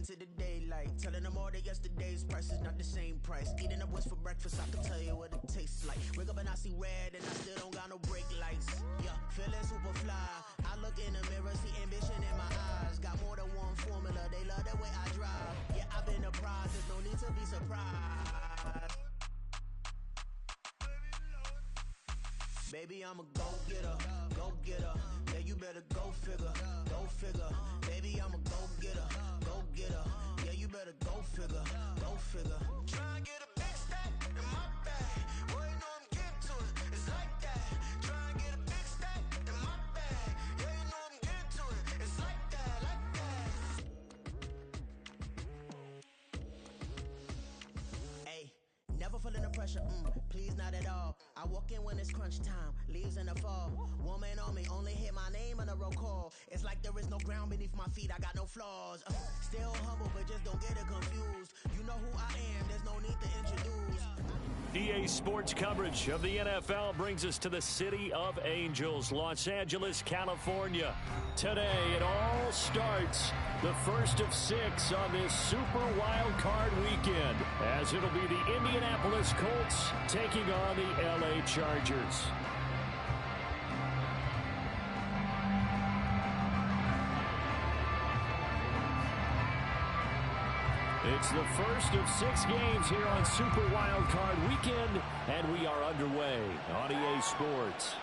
into the daylight. Telling them all that yesterday's price is not the same price. Eating up what's for breakfast, I can tell you what it tastes like. Wake up and I see red and I still don't got no brake lights. Yeah, feeling super fly. I look in the mirror, see ambition in my eyes. Got more than one formula, they love the way I drive. Yeah, I've been a prize, there's no need to be surprised. Baby, I'm a go-getter, go-getter. Yeah, you better go figure, go figure. Baby, I'm a go-getter, go-getter. Yeah, you better go figure, go figure. Try and get a big stack in my bag. Boy, you know I'm getting to it, it's like that. Try and get a big stack in my bag. Yeah, you know I'm getting to it, it's like that, like that. Hey. Never feeling the pressure, please not at all. I walk in when it's crunch time, leaves in the fall. Woman on me, only hit my name on a roll call. It's like there is no ground beneath my feet, I got no flaws. Still humble, but just don't get it confused. You know who I am, there's no need to introduce. EA Sports coverage of the NFL brings us to the City of Angels, Los Angeles, California. Today it all starts, the first of 6 on this Super Wild Card weekend, as it'll be the Indianapolis Colts taking on the LA Chargers. It's the first of 6 games here on Super Wild Card Weekend, and we are underway on EA Sports.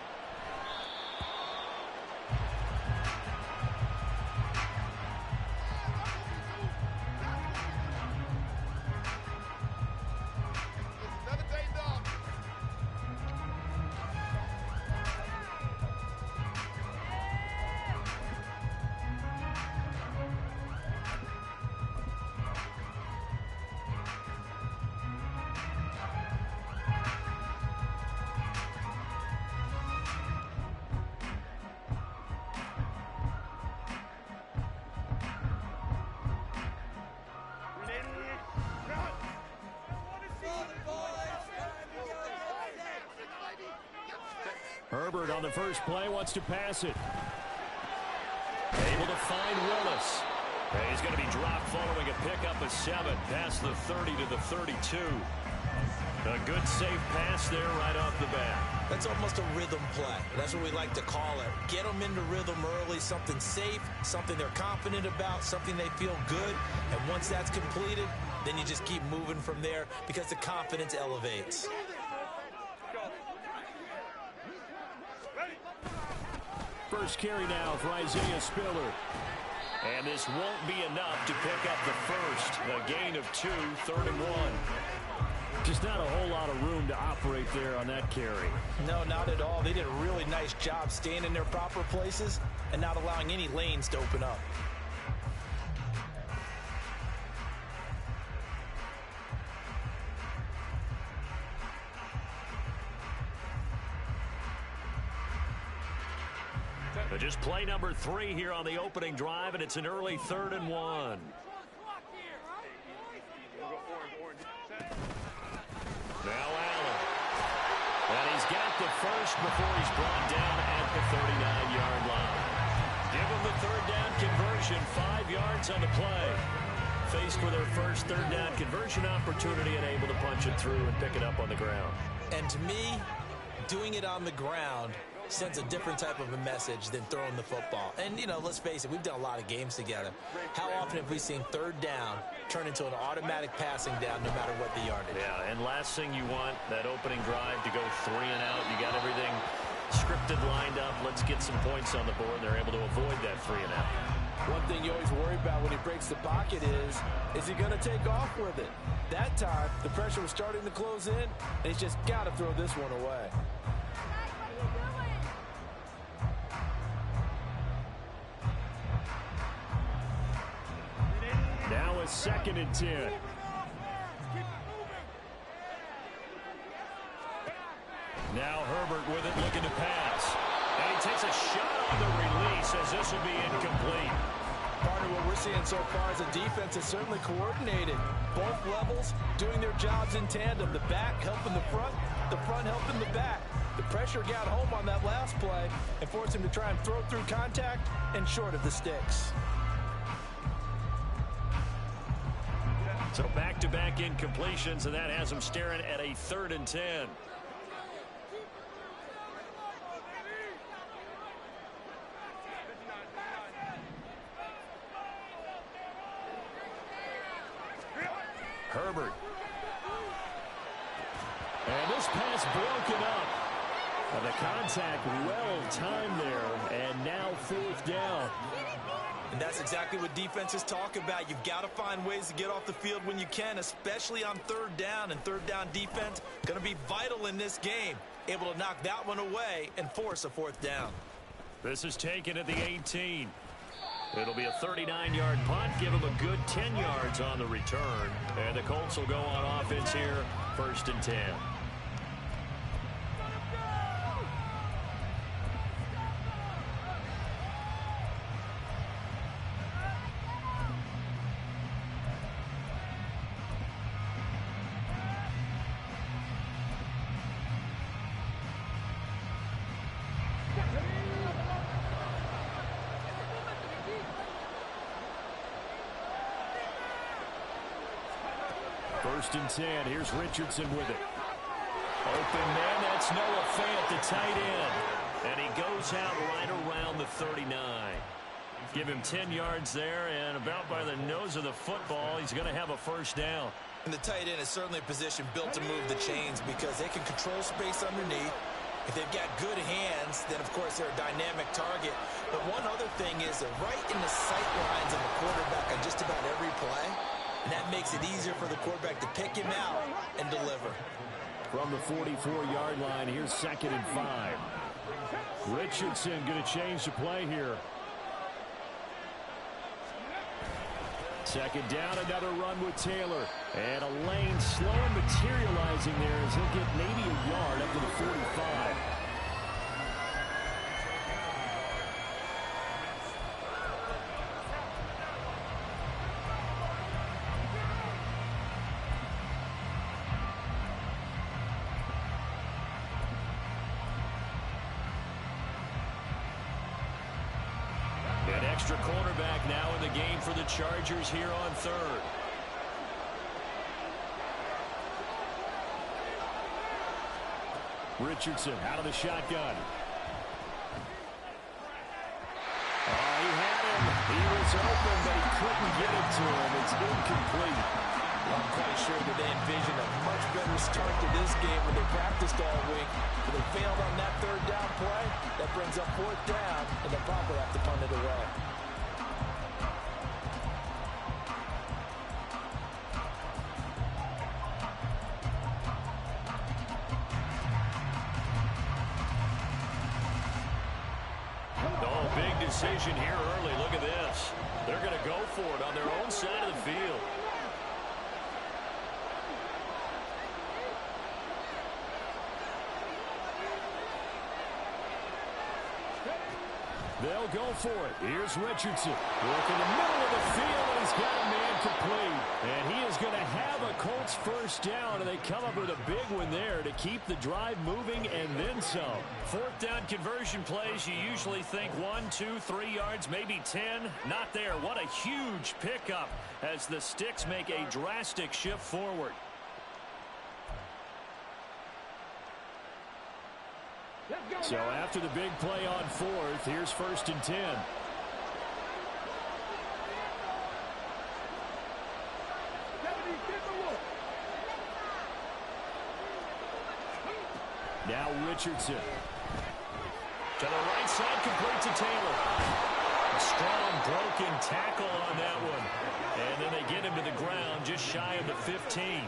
Herbert on the first play wants to pass it. Able to find Willis. And he's going to be dropped following a pickup of 7 past the 30 to the 32. A good safe pass there right off the bat. That's almost a rhythm play. That's what we like to call it. Get them into rhythm early, something safe, something they're confident about, something they feel good. And once that's completed, then you just keep moving from there because the confidence elevates. First carry now for Isaiah Spiller. And this won't be enough to pick up the first. A gain of 2, 3rd and 1. Just not a whole lot of room to operate there on that carry. No, not at all. They did a really nice job staying in their proper places and not allowing any lanes to open up. But just play number 3 here on the opening drive, and it's an early 3rd and 1. Now Allen. And he's got the first before he's brought down at the 39-yard line. Give him the 3rd down conversion, 5 yards on the play. Faced with their first 3rd down conversion opportunity and able to punch it through and pick it up on the ground. And to me, doing it on the ground sends a different type of a message than throwing the football. And, you know, let's face it, we've done a lot of games together. How often have we seen 3rd down turn into an automatic passing down no matter what the yardage? Yeah, and last thing you want, that opening drive to go 3 and out. You got everything scripted, lined up. Let's get some points on the board. They're able to avoid that 3 and out. One thing you always worry about when he breaks the pocket is he going to take off with it? That time, the pressure was starting to close in, and he's just got to throw this one away. Now a 2nd and 10. Now Herbert with it, looking to pass. And he takes a shot on the release as this will be incomplete. Part of what we're seeing so far is the defense is certainly coordinated. Both levels doing their jobs in tandem. The back helping the front helping the back. The pressure got home on that last play and forced him to try and throw through contact and short of the sticks. So back-to-back incompletions, and that has them staring at a 3rd and 10. Herbert. And this pass broken up. And the contact well-timed there, and now 4th down. And that's exactly what defenses talk about. You've got to find ways to get off the field when you can, especially on 3rd down. And 3rd down defense going to be vital in this game. Able to knock that one away and force a 4th down. This is taken at the 18. It'll be a 39-yard punt. Give them a good 10 yards on the return. And the Colts will go on offense here, 1st and 10. First and 10. Here's Richardson with it. Open man. That's Noah Fant, the tight end. And he goes out right around the 39. Give him 10 yards there, and about by the nose of the football, he's going to have a 1st down. And the tight end is certainly a position built to move the chains because they can control space underneath. If they've got good hands, then, of course, they're a dynamic target. But one other thing is they're right in the sight lines of the quarterback on just about every play. And that makes it easier for the quarterback to pick him out and deliver. From the 44-yard line, here's 2nd and 5. Richardson going to change the play here. 2nd down, another run with Taylor. And a lane slow and materializing there as he'll get maybe a yard up to the 45. An extra cornerback now in the game for the Chargers here on 3rd. Richardson out of the shotgun. He had him. He was open, but he couldn't get it to him. It's incomplete. I'm quite sure that they envisioned a much better start to this game when they practiced all week. But they failed on that 3rd down play. That brings up 4th down, and they'll probably have to punt it away. Oh, big decision here early. Look at this. They're going to go for it on their own side of the field. They'll go for it. Here's Richardson. Work in the middle of the field, and he's got a man complete. And he is going to have a Colts 1st down, and they come up with a big one there to keep the drive moving and then some. 4th down conversion plays, you usually think 1, 2, 3 yards, maybe 10. Not there. What a huge pickup as the Sticks make a drastic shift forward. So after the big play on 4th, here's 1st and 10. Now Richardson. To the right side, complete to Taylor. A strong broken tackle on that one. And then they get him to the ground just shy of the 15.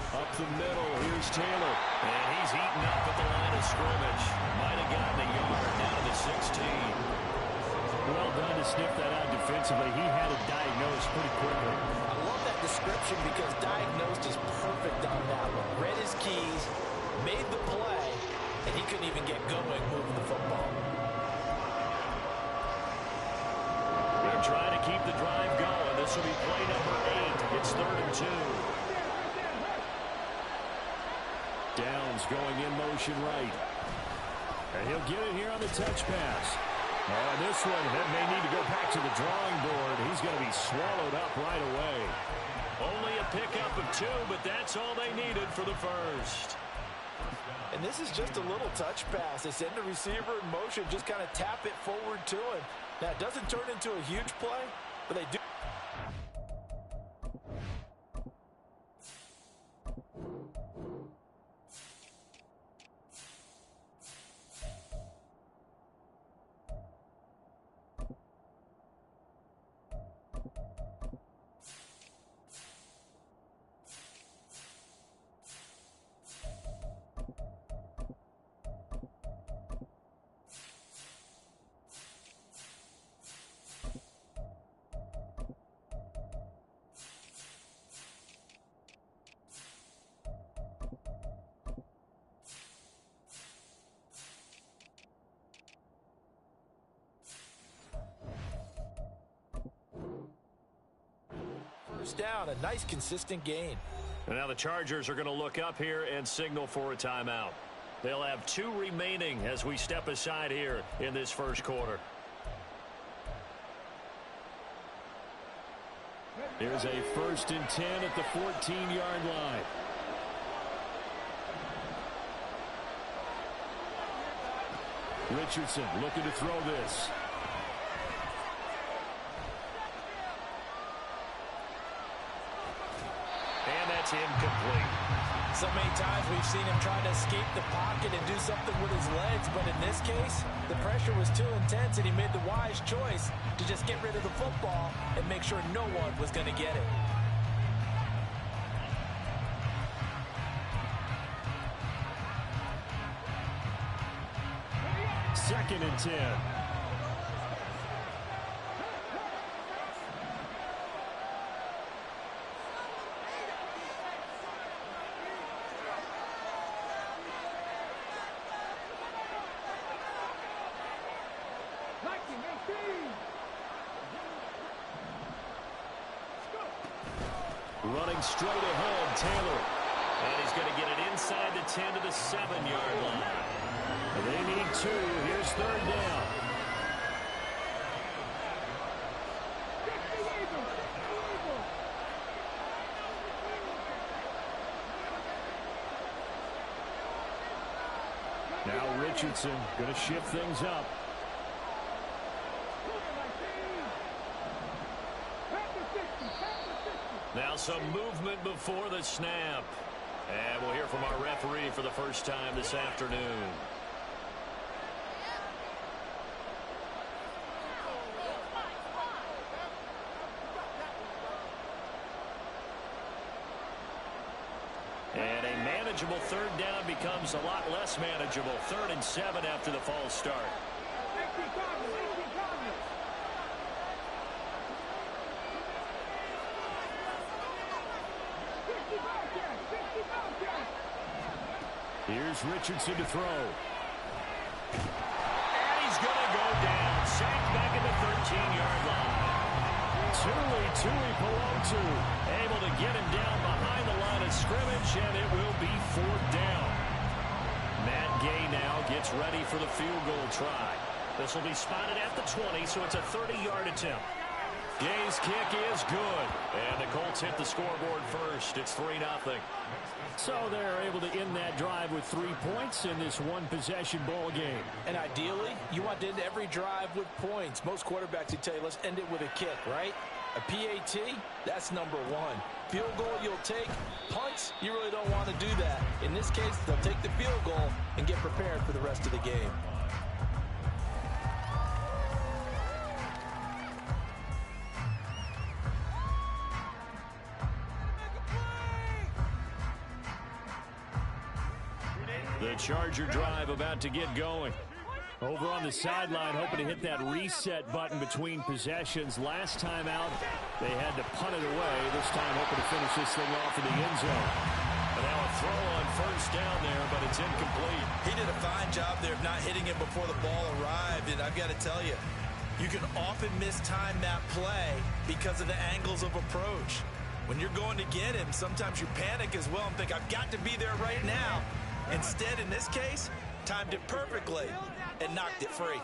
Up the middle, here's Taylor. And he's eaten up at the line of scrimmage. Might have gotten a yard down to the 16. Well done to sniff that out defensively. He had it diagnosed pretty quickly. I love that description because diagnosed is perfect on that one. Read his keys, made the play, and he couldn't even get going moving the football. They're trying to keep the drive going. This will be play number 8. It's 3rd and 2. Downs going in motion right. And he'll get it here on the touch pass. Oh, and this one, that may need to go back to the drawing board. He's going to be swallowed up right away. Only a pickup of 2, but that's all they needed for the first. And this is just a little touch pass. They send the receiver in motion, just kind of tap it forward to him. Now, it doesn't turn into a huge play, but they do. Down, a nice consistent gain. And now the Chargers are going to look up here and signal for a timeout. They'll have 2 remaining as we step aside here in this first quarter. Here's a 1st and 10 at the 14-yard line. Richardson looking to throw this. And that's incomplete. So many times we've seen him try to escape the pocket and do something with his legs, but in this case, the pressure was too intense and he made the wise choice to just get rid of the football and make sure no one was going to get it. Second and 10. Running straight ahead, Taylor. And he's going to get it inside the 10 to the 7-yard line. They need 2. Here's 3rd down. Now Richardson going to shift things up. Now some movement before the snap. And we'll hear from our referee for the first time this afternoon. And a manageable 3rd down becomes a lot less manageable. 3rd and 7 after the false start. Here's Richardson to throw. And he's going to go down. Sacked back at the 13-yard line. Tuipolotu able to get him down behind the line of scrimmage, and it will be 4th down. Matt Gay now gets ready for the field goal try. This will be spotted at the 20, so it's a 30-yard attempt. Gay's kick is good, and the Colts hit the scoreboard first. It's 3-0. So they're able to end that drive with 3 points in this one-possession ball game. And ideally, you want to end every drive with points. Most quarterbacks would tell you, let's end it with a kick, right? A PAT, that's number 1. Field goal you'll take. Punts, you really don't want to do that. In this case, they'll take the field goal and get prepared for the rest of the game. The Charger drive about to get going. Over on the sideline, hoping to hit that reset button between possessions. Last time out, they had to punt it away. This time, hoping to finish this thing off in the end zone. And now a throw on 1st down there, but it's incomplete. He did a fine job there of not hitting it before the ball arrived, and I've got to tell you, you can often mistime that play because of the angles of approach. When you're going to get him, sometimes you panic as well and think, I've got to be there right now. Instead, in this case, timed it perfectly and knocked it free.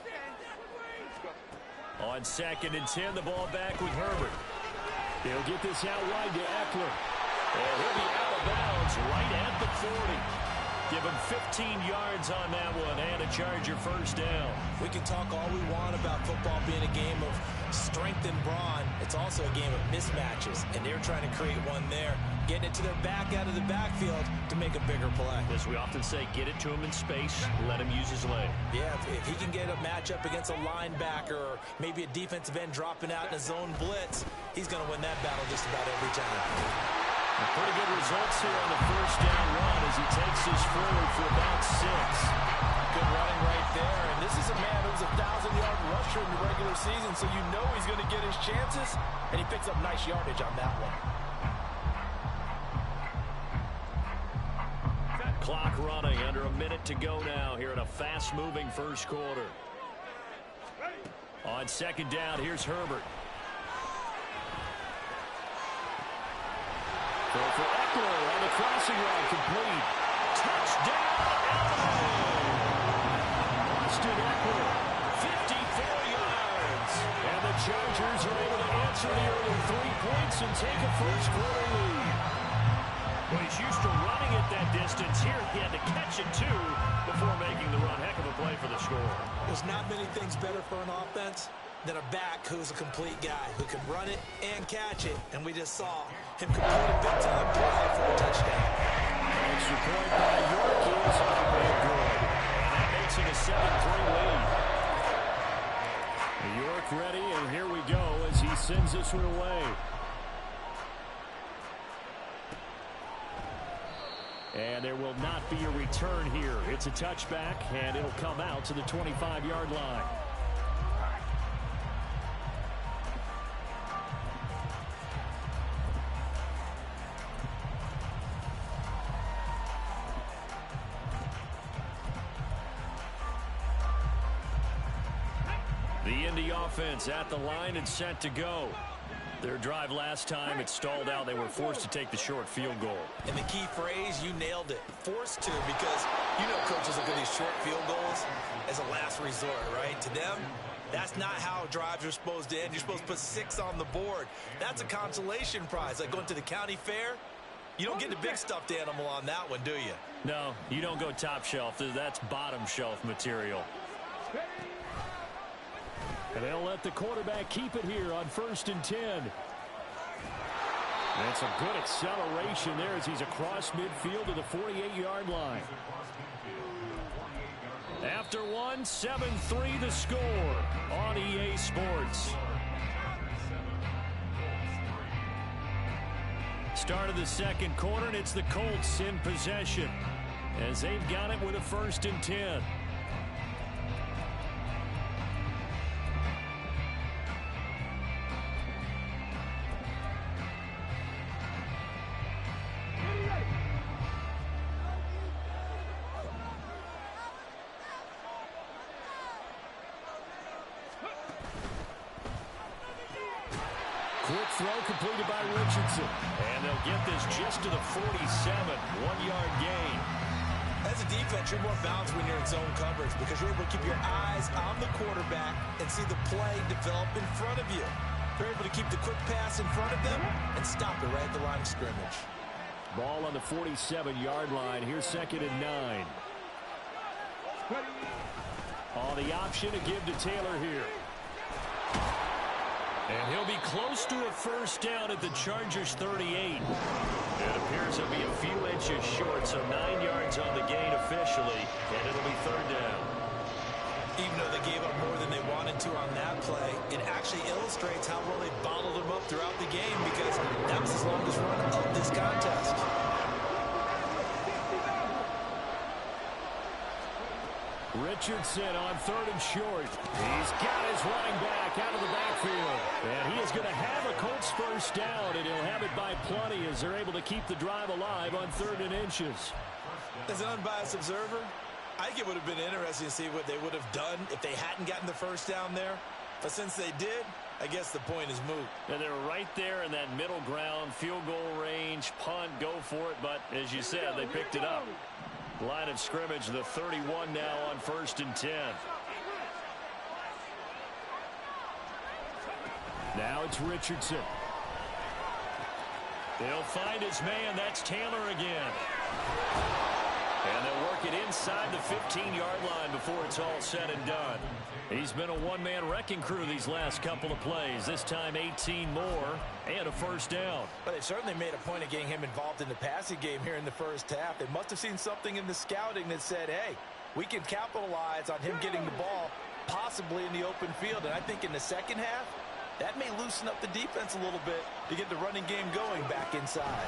On 2nd and 10, the ball back with Herbert. He'll get this out wide to Eckler. And he'll be out of bounds right at the 40. Give him 15 yards on that one and a Charger first down. We can talk all we want about football being a game of strength and brawn. It's also a game of mismatches, and they're trying to create one there, getting it to their back out of the backfield to make a bigger play. As we often say, get it to him in space, let him use his leg. Yeah, if he can get a matchup against a linebacker or maybe a defensive end dropping out in a zone blitz, he's going to win that battle just about every time. Pretty good results here on the first down run as he takes this forward for about 6. Good running right there. And this is a man who's a 1,000-yard rusher in the regular season, so you know he's going to get his chances, and he picks up nice yardage on that one. Clock running, under a minute to go now here in a fast-moving first quarter. On 2nd down, here's Herbert. For Eckler on the crossing route, complete. Touchdown, Austin Eckler, 54 yards. And the Chargers are able to answer the early 3 points and take a first-quarter lead. Well, he's used to running at that distance. Here he had to catch it, too, before making the run. Heck of a play for the score. There's not many things better for an offense than a back who's a complete guy who can run it and catch it. And we just saw him complete a big-time play for a touchdown. Extra point by York is good. And that makes it a 7-3 lead. York ready, and here we go as he sends this one away. And there will not be a return here. It's a touchback, and it'll come out to the 25-yard line. The Indy offense at the line and set to go. Their drive last time, it stalled out. They were forced to take the short field goal. And the key phrase, you nailed it. Forced to, because you know coaches look at these short field goals as a last resort, right? To them, that's not how drives are supposed to end. You're supposed to put 6 on the board. That's a consolation prize. Like going to the county fair, you don't get the big stuffed animal on that one, do you? No, you don't go top shelf. That's bottom shelf material. And they'll let the quarterback keep it here on 1st and 10. That's a good acceleration there as he's across midfield to the 48-yard line. After one, 7-3 the score on EA Sports. Start of the second quarter, and it's the Colts in possession as they've got it with a 1st and 10. Quick throw completed by Richardson. And they'll get this just to the 47. 1-yard gain. As a defense, you're more balanced when you're in zone coverage because you're able to keep your eyes on the quarterback and see the play develop in front of you. You're able to keep the quick pass in front of them and stop it right at the line of scrimmage. Ball on the 47-yard line. Here's 2nd and 9. On the option to give to Taylor here. And he'll be close to a first down at the Chargers 38. It appears he'll be a few inches short, so 9 yards on the gain officially, and it'll be 3rd down. Even though they gave up more than they wanted to on that play, it actually illustrates how well they bottled them up throughout the game because that was his longest run of this contest. Richardson on 3rd and short. He's got his running back out of the backfield. And he is going to have a Colts first down, and he'll have it by plenty as they're able to keep the drive alive on 3rd and inches. As an unbiased observer, I think it would have been interesting to see what they would have done if they hadn't gotten the first down there. But since they did, I guess the point is moot. And they're right there in that middle ground, field goal range, punt, go for it. But as you said, they picked it up. Line of scrimmage, the 31 now on 1st and 10. Now it's Richardson. He'll find his man. That's Taylor again. And they'll work it inside the 15-yard line before it's all said and done. He's been a one-man wrecking crew these last couple of plays. This time 18 more and a first down. But they certainly made a point of getting him involved in the passing game here in the first half. They must have seen something in the scouting that said, hey, we can capitalize on him getting the ball possibly in the open field. And I think in the second half, that may loosen up the defense a little bit to get the running game going back inside.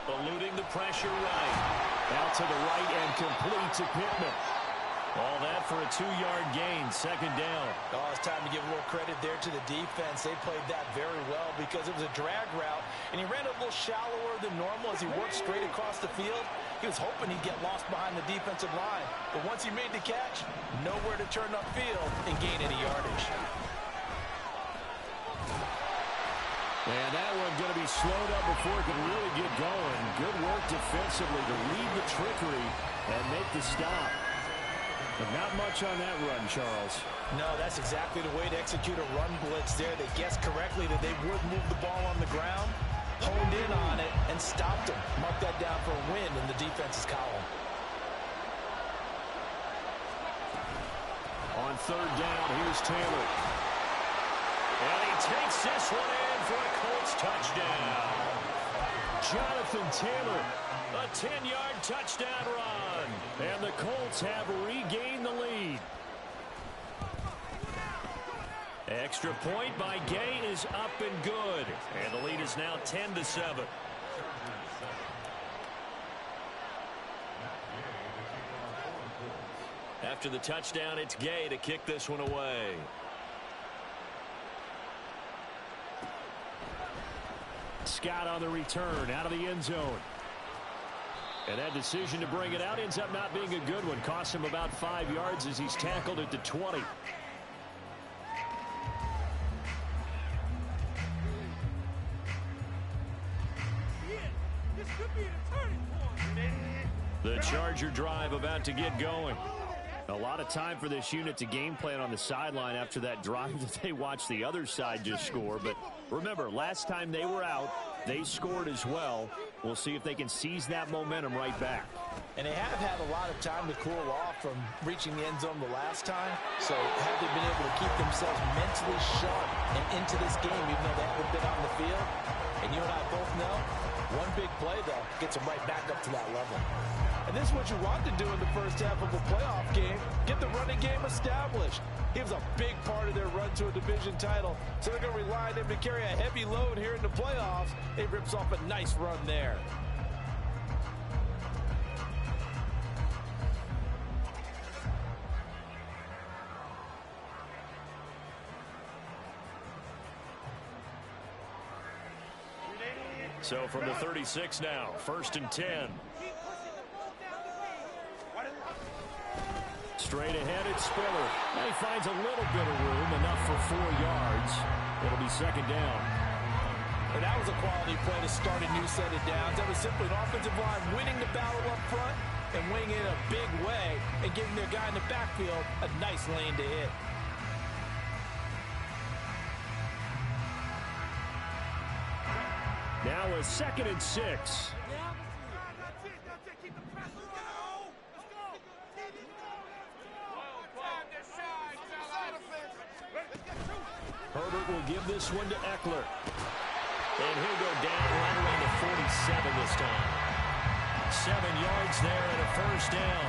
Eluding the pressure right. Out to the right and complete to Pittman. All that for a 2-yard gain, second down. Oh, it's time to give a little credit there to the defense. They played that very well because it was a drag route, and he ran a little shallower than normal as he worked straight across the field. He was hoping he'd get lost behind the defensive line, but once he made the catch, nowhere to turn upfield and gain any yardage. And that one going to be slowed up before it can really get going. Good work defensively to read the trickery and make the stop. But not much on that run, Charles. No, that's exactly the way to execute a run blitz there. They guessed correctly that they would move the ball on the ground, honed in on it, and stopped him. Mark that down for a win in the defense's column. On third down, here's Taylor. And he takes this one in for a Colts touchdown. Jonathan Taylor, a 10-yard touchdown run. And the Colts have regained the lead. Extra point by Gay is up and good. And the lead is now 10-7. After the touchdown, it's Gay to kick this one away. Scott on the return out of the end zone. And that decision to bring it out ends up not being a good one. Costs him about 5 yards as he's tackled at the 20. The Charger drive about to get going. A lot of time for this unit to game plan on the sideline after that drive that they watched the other side just score. But remember, last time they were out, they scored as well. We'll see if they can seize that momentum right back. And they have had a lot of time to cool off from reaching the end zone the last time. So have they been able to keep themselves mentally sharp and into this game, even though they haven't been on the field? And you and I both know, one big play, though, gets them right back up to that level. And this is what you want to do in the first half of a playoff game. Get the running game established. He was a big part of their run to a division title. So they're going to rely on him to carry a heavy load here in the playoffs. He rips off a nice run there. So from the 36 now, 1st and 10. Straight ahead, it's Spiller. And he finds a little bit of room, enough for 4 yards. It'll be second down. And that was a quality play to start a new set of downs. That was simply an offensive line winning the battle up front and winning in a big way and giving their guy in the backfield a nice lane to hit. Now a 2nd and 6. Herbert will give this one to Eckler. And he'll go down right around the 47 this time. 7 yards there and a first down.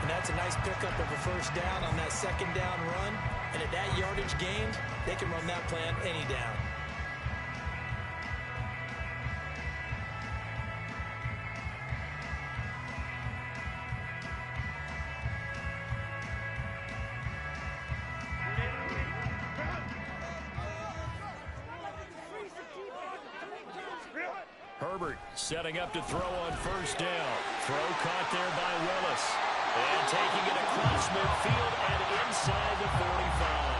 And that's a nice pickup of a first down on that second down run. And at that yardage gained, they can run that plan any down. Herbert setting up to throw on first down. Throw caught there by Willis. And taking it across midfield and inside the 45.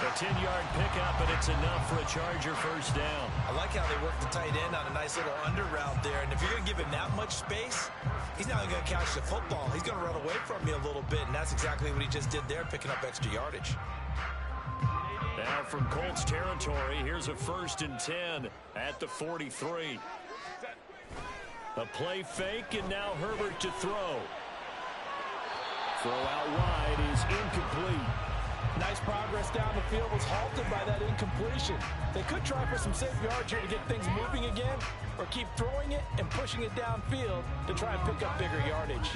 A 10-yard pickup, and it's enough for a Charger first down. I like how they work the tight end on a nice little under route there. And if you're going to give him that much space, he's not going to catch the football. He's going to run away from you a little bit, and that's exactly what he just did there, picking up extra yardage. Now from Colts territory, here's a 1st and 10 at the 43. A play fake, and now Herbert to throw. Throw out wide is incomplete. Nice progress down the field, was halted by that incompletion. They could try for some safe yards here to get things moving again, or keep throwing it and pushing it downfield to try and pick up bigger yardage.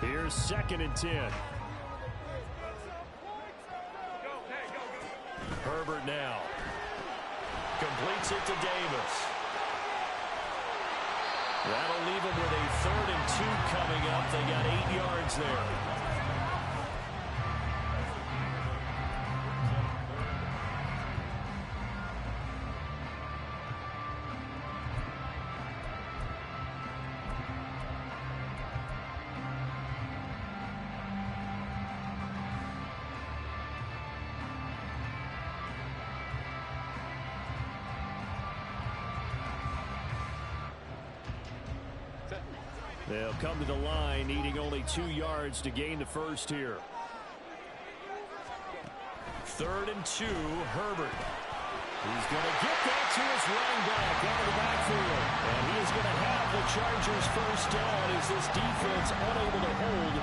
Here's 2nd and 10. Herbert now. Completes it to Davis. That'll leave him with a 3rd and 2 coming up. They got 8 yards there. They'll come to the line, needing only 2 yards to gain the first here. 3rd and 2, Herbert. He's going to get that to his running back out of the backfield. And he is going to have the Chargers first down as this defense unable to hold.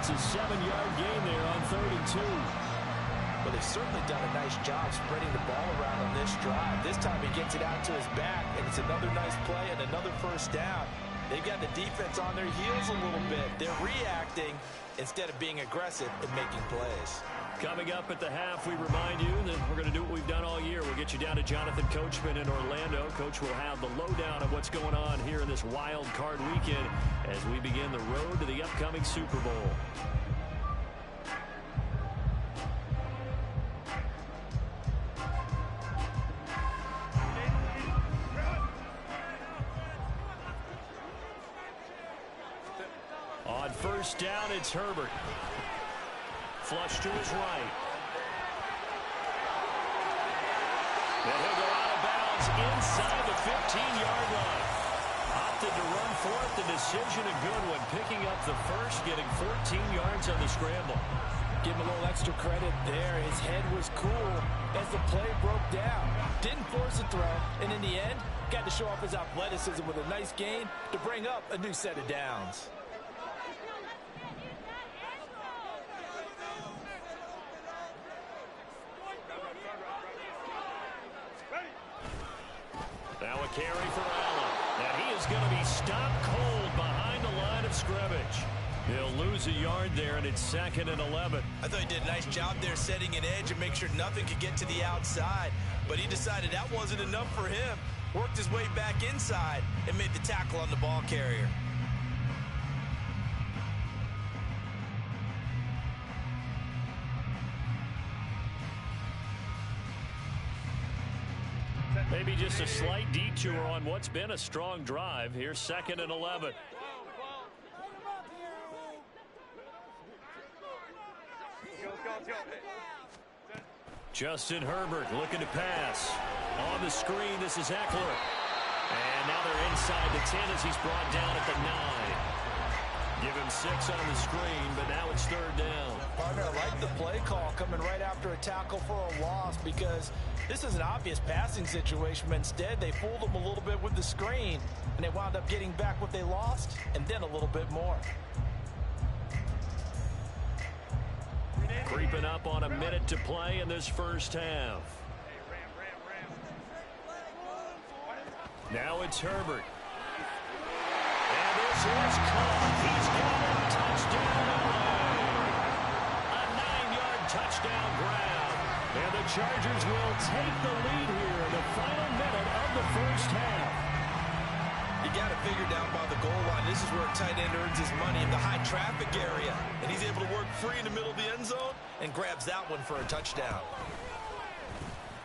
It's a 7-yard gain there on 3rd and 2. Well, they've certainly done a nice job spreading the ball around on this drive. This time he gets it out to his back, and it's another nice play and another first down. They've got the defense on their heels a little bit. They're reacting instead of being aggressive and making plays. Coming up at the half, we remind you that we're going to do what we've done all year. We'll get you down to Jonathan Coachman in Orlando. Coach will have the lowdown of what's going on here in this wild card weekend as we begin the road to the upcoming Super Bowl. On 1st down, it's Herbert. Flush to his right. And he'll go out of bounds inside the 15-yard line. Opted to run for it. The decision a good one. Picking up the first, getting 14 yards on the scramble. Give him a little extra credit there. His head was cool as the play broke down. Didn't force a throw, and in the end, got to show off his athleticism with a nice gain to bring up a new set of downs. Now a carry for Allen. And he is going to be stopped cold behind the line of scrimmage. He'll lose a yard there, and it's 2nd and 11. I thought he did a nice job there setting an edge and make sure nothing could get to the outside. But he decided that wasn't enough for him. Worked his way back inside and made the tackle on the ball carrier. Maybe just a slight detour on what's been a strong drive. Here's 2nd and 11. Justin Herbert looking to pass. On the screen, this is Eckler. And now they're inside the 10 as he's brought down at the 9. Give him 6 on the screen, but now it's 3rd down. Partner, I like the play call coming right after a tackle for a loss because this is an obvious passing situation, but instead they fooled them a little bit with the screen, and they wound up getting back what they lost and then a little bit more. Creeping up on a minute to play in this first half. Now it's Herbert. And this is caught. He's got a touchdown away. A 9-yard touchdown grab. And the Chargers will take the lead here in the final minute of the first half. You got it figured down by the goal line. This is where a tight end earns his money, in the high traffic area. And he's able to work free in the middle of the end zone and grabs that one for a touchdown.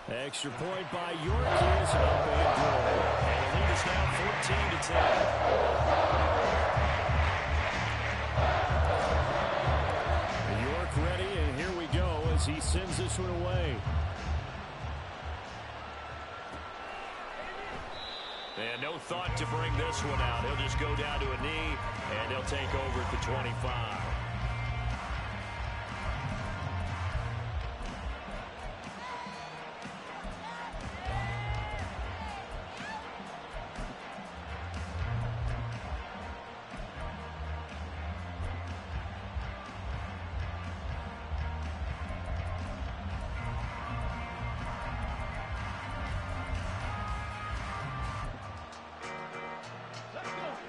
Extra point by York is up and good. And the lead is now 14-10. York ready, and here we go as he sends this one away. And no thought to bring this one out. He'll just go down to a knee, and he'll take over at the 25.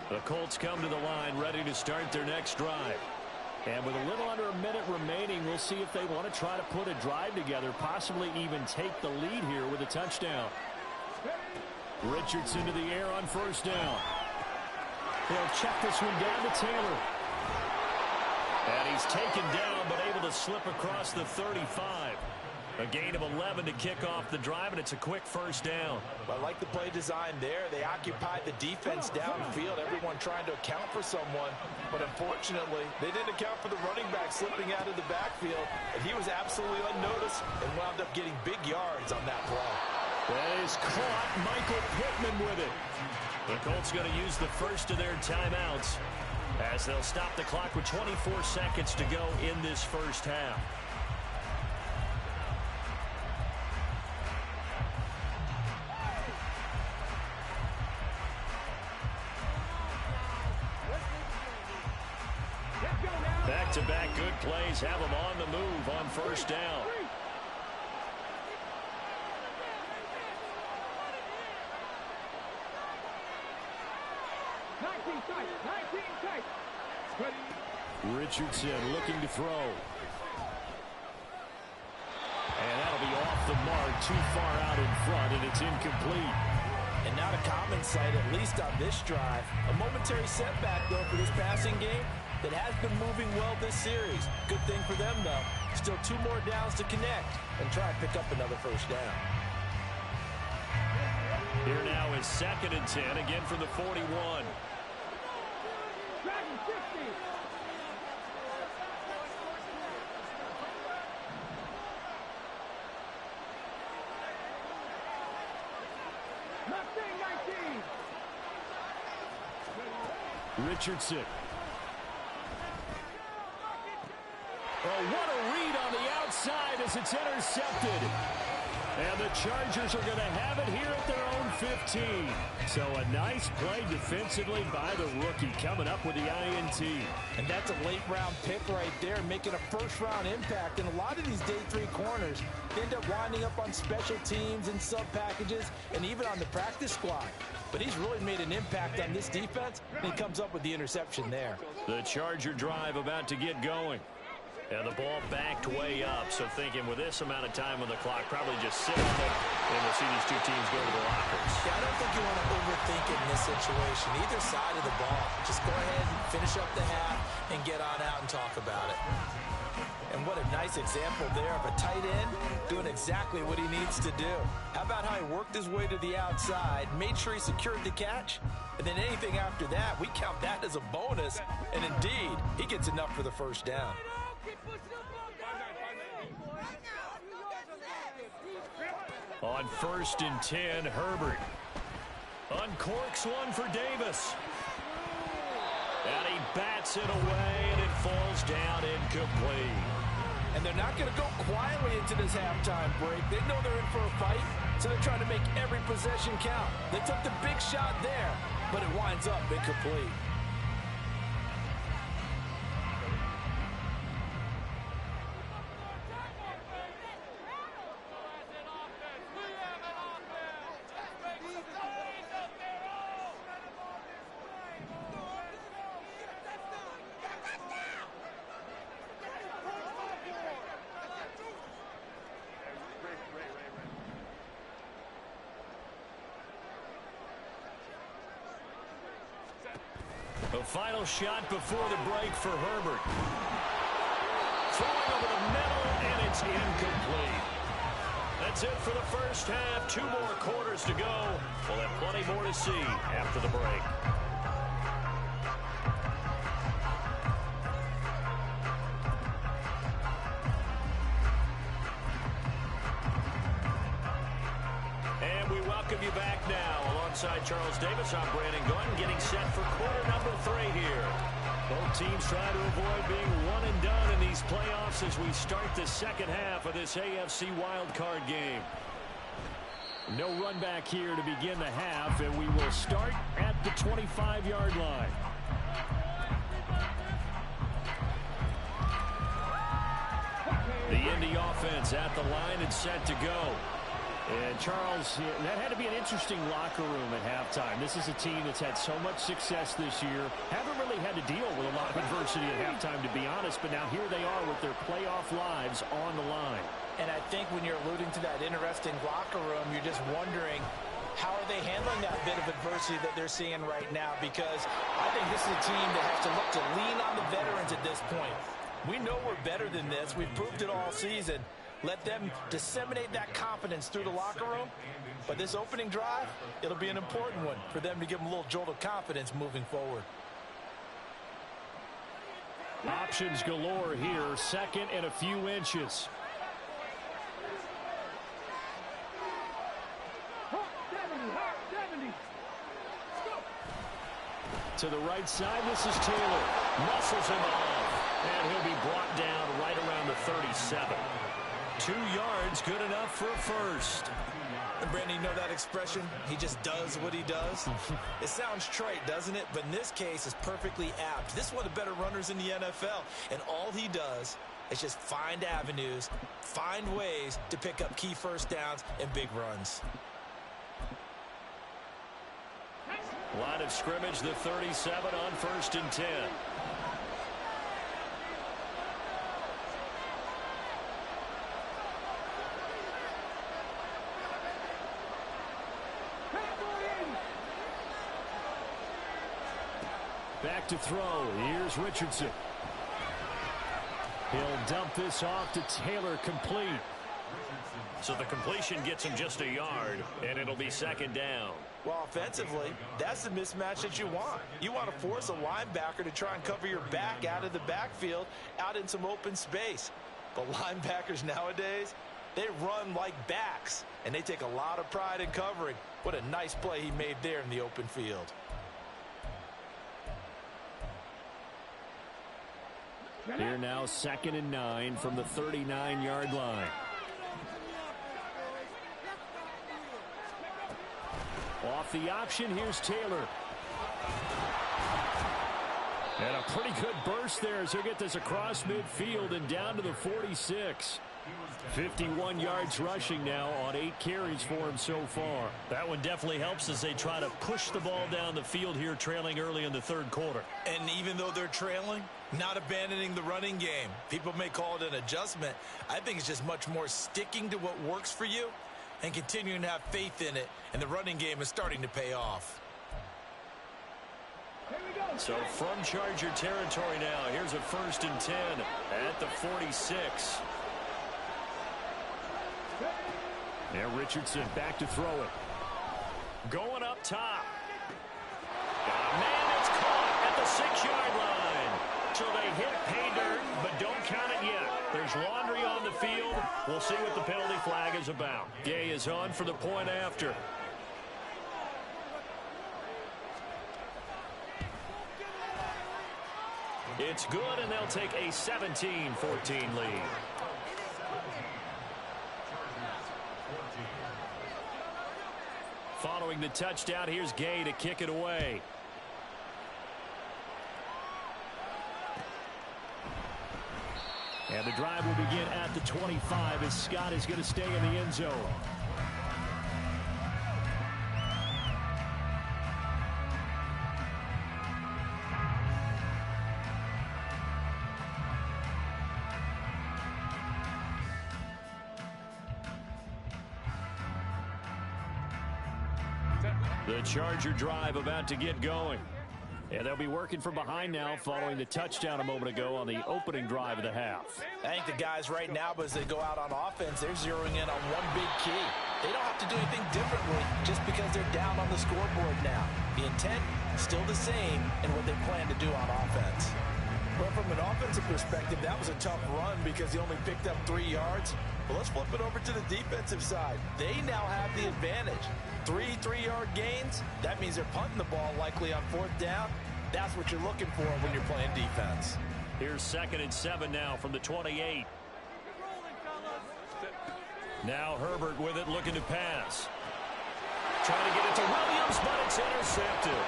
The Colts come to the line ready to start their next drive. And with a little under a minute remaining, we'll see if they want to try to put a drive together, possibly even take the lead here with a touchdown. Richardson to the air on first down. They'll check this one down to Taylor. And he's taken down, but able to slip across the 35. A gain of 11 to kick off the drive, and it's a quick first down. I like the play design there. They occupied the defense downfield, everyone trying to account for someone. But unfortunately, they didn't account for the running back slipping out of the backfield, and he was absolutely unnoticed and wound up getting big yards on that play. That is caught. Michael Pittman with it. The Colts going to use the first of their timeouts as they'll stop the clock with 24 seconds to go in this first half. Back-to-back good plays have them on the move on first down. Richardson looking to throw. And that'll be off the mark, too far out in front, and it's incomplete. And not a common sight, at least on this drive. A momentary setback, though, for this passing game that has been moving well this series. Good thing for them, though. Still 2 more downs to connect and try and pick up another first down. Here now is 2nd and 10, again from the 41. Richardson. Oh, what a read on the outside as it's intercepted. And the Chargers are going to have it here at their own 15. So a nice play defensively by the rookie coming up with the INT. And that's a late-round pick right there, making a first-round impact. And a lot of these day 3 corners end up winding up on special teams and sub-packages and even on the practice squad. But he's really made an impact on this defense, and he comes up with the interception there. The Charger drive about to get going. And the ball backed way up, so thinking with this amount of time on the clock, probably just sit on it, and we'll see these two teams go to the lockers. Yeah, I don't think you want to overthink it in this situation. Either side of the ball. Just go ahead and finish up the half and get on out and talk about it. And what a nice example there of a tight end doing exactly what he needs to do. How about how he worked his way to the outside, made sure he secured the catch, and then anything after that, we count that as a bonus. And indeed, he gets enough for the first down. On 1st and 10, Herbert uncorks one for Davis. And he bats it away, and it falls down incomplete. And they're not going to go quietly into this halftime break. They know they're in for a fight, so they're trying to make every possession count. They took the big shot there, but it winds up incomplete. A final shot before the break for Herbert. Throwing over the middle, and it's incomplete. That's it for the first half. 2 more quarters to go. We'll have plenty more to see after the break. And we welcome you back now. Alongside Charles Davis, I'm Brandon Gunn, getting set for quarter number 3 here. Both teams trying to avoid being one and done in these playoffs as we start the second half of this AFC wildcard game. No run back here to begin the half, and we will start at the 25-yard line. The Indy offense at the line and set to go. And Charles, that had to be an interesting locker room at halftime. This is a team that's had so much success this year. Haven't really had to deal with a lot of adversity at halftime, to be honest. But now here they are with their playoff lives on the line. And I think when you're alluding to that interesting locker room, you're just wondering, how are they handling that bit of adversity that they're seeing right now? Because I think this is a team that has to look to lean on the veterans at this point. We know we're better than this. We've proved it all season. Let them disseminate that confidence through the locker room. But this opening drive, it'll be an important one for them to give them a little jolt of confidence moving forward. Options galore here. Second and a few inches. To the right side, this is Taylor. Muscles him off. And he'll be brought down right around the 37. 2 yards, good enough for a first. And Brandon, you know that expression? He just does what he does. It sounds trite, doesn't it? But in this case, it's perfectly apt. This is one of the better runners in the NFL. And all he does is just find avenues, find ways to pick up key first downs and big runs. Line of scrimmage, the 37 on 1st and 10. Back to throw. Here's Richardson. He'll dump this off to Taylor, complete. So the completion gets him just a yard, and it'll be second down. Well, offensively, that's the mismatch that you want. You want to force a linebacker to try and cover your back out of the backfield, out in some open space. But linebackers nowadays, they run like backs, and they take a lot of pride in covering. What a nice play he made there in the open field. Here now, 2nd and 9 from the 39-yard line. Off the option, here's Taylor. And a pretty good burst there as he'll get this across midfield and down to the 46. 51 yards rushing now on 8 carries for him so far. That one definitely helps as they try to push the ball down the field here, trailing early in the 3rd quarter. And even though they're trailing, not abandoning the running game. People may call it an adjustment. I think it's just much more sticking to what works for you and continuing to have faith in it. And the running game is starting to pay off. So from Charger territory now, here's a 1st and 10 at the 46. Now Richardson back to throw it. Going up top. Man, it's caught at the 6-yard line. So they hit pay dirt, but don't count it yet. There's laundry on the field. We'll see what the penalty flag is about. Gay is on for the point after. It's good, and they'll take a 17-14 lead. Following the touchdown, here's Gay to kick it away. And the drive will begin at the 25 as Scott is going to stay in the end zone. The Charger drive about to get going. And they'll be working from behind now following the touchdown a moment ago on the opening drive of the half. I think the guys right now, as they go out on offense, they're zeroing in on one big key. They don't have to do anything differently just because they're down on the scoreboard now. The intent is still the same in what they plan to do on offense. But from an offensive perspective, that was a tough run because he only picked up 3 yards. But let's flip it over to the defensive side. They now have the advantage. 3-3-yard gains, that means they're punting the ball likely on 4th down. That's what you're looking for when you're playing defense. Here's 2nd and 7 now from the 28. Now Herbert with it, looking to pass. Trying to get it to Williams, but it's intercepted.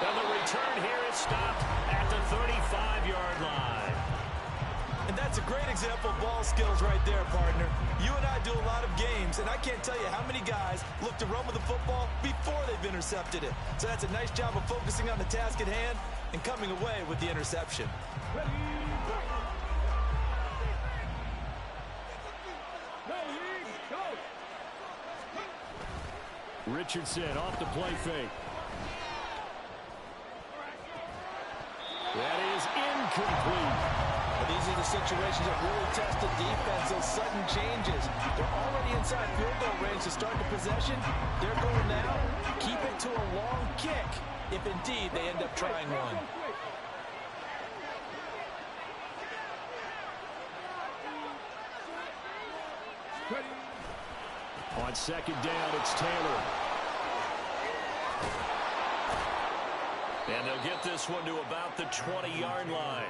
And the return here is stopped at the 35-yard line. And that's a great example of ball skills right there, partner. You and I do a lot of games, and I can't tell you how many guys look to run with the football before they've intercepted it. So that's a nice job of focusing on the task at hand and coming away with the interception. Richardson off the play fake. That is incomplete. But these are the situations that really test the defense, those sudden changes. They're already inside field goal range to start the possession. They're going now. Keep it to a long kick if indeed they end up trying one. On 2nd down, it's Taylor. And they'll get this one to about the 20-yard line.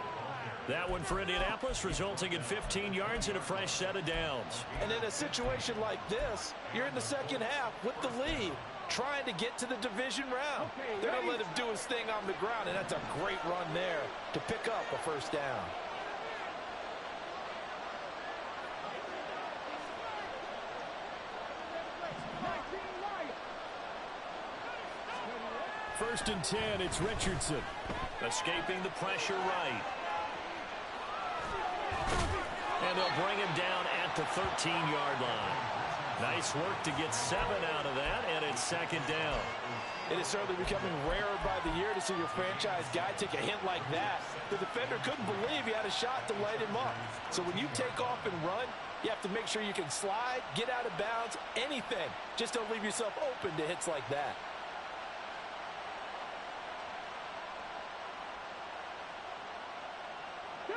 That one for Indianapolis, resulting in 15 yards and a fresh set of downs. And in a situation like this, you're in the second half with the lead, trying to get to the division round. They're going to let him do his thing on the ground, and that's a great run there to pick up a 1st down. First and 10, it's Richardson. Escaping the pressure right. And they'll bring him down at the 13-yard line. Nice work to get 7 out of that, and it's 2nd down. It is certainly becoming rarer by the year to see your franchise guy take a hit like that. The defender couldn't believe he had a shot to light him up. So when you take off and run, you have to make sure you can slide, get out of bounds, anything. Just don't leave yourself open to hits like that.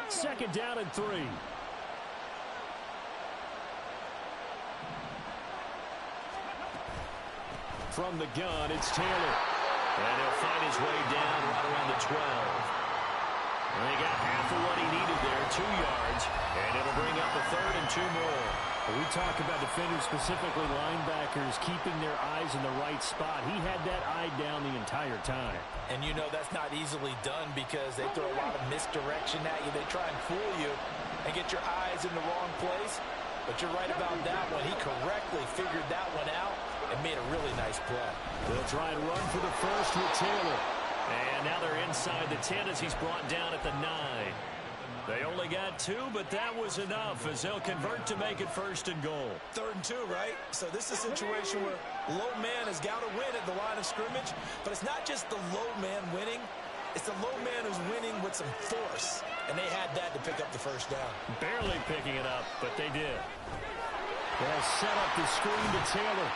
Second down and 3. From the gun, it's Taylor. And he'll find his way down right around the 12. And he got half of what he needed there, 2 yards. And it'll bring up a 3rd and 2 more. We talk about defenders, specifically linebackers, keeping their eyes in the right spot. He had that eye down the entire time. And you know that's not easily done because they throw a lot of misdirection at you. They try and fool you and get your eyes in the wrong place. But you're right about that one. He correctly figured that one out and made a really nice play. They'll try and run for the first with Taylor. And now they're inside the 10 as he's brought down at the 9. They only got 2, but that was enough as they'll convert to make it 1st and goal. 3rd and 2, right? So this is a situation where low man has got to win at the line of scrimmage, but it's not just the low man winning. It's the low man who's winning with some force, and they had that to pick up the 1st down. Barely picking it up, but they did. They'll set up the screen to Taylor.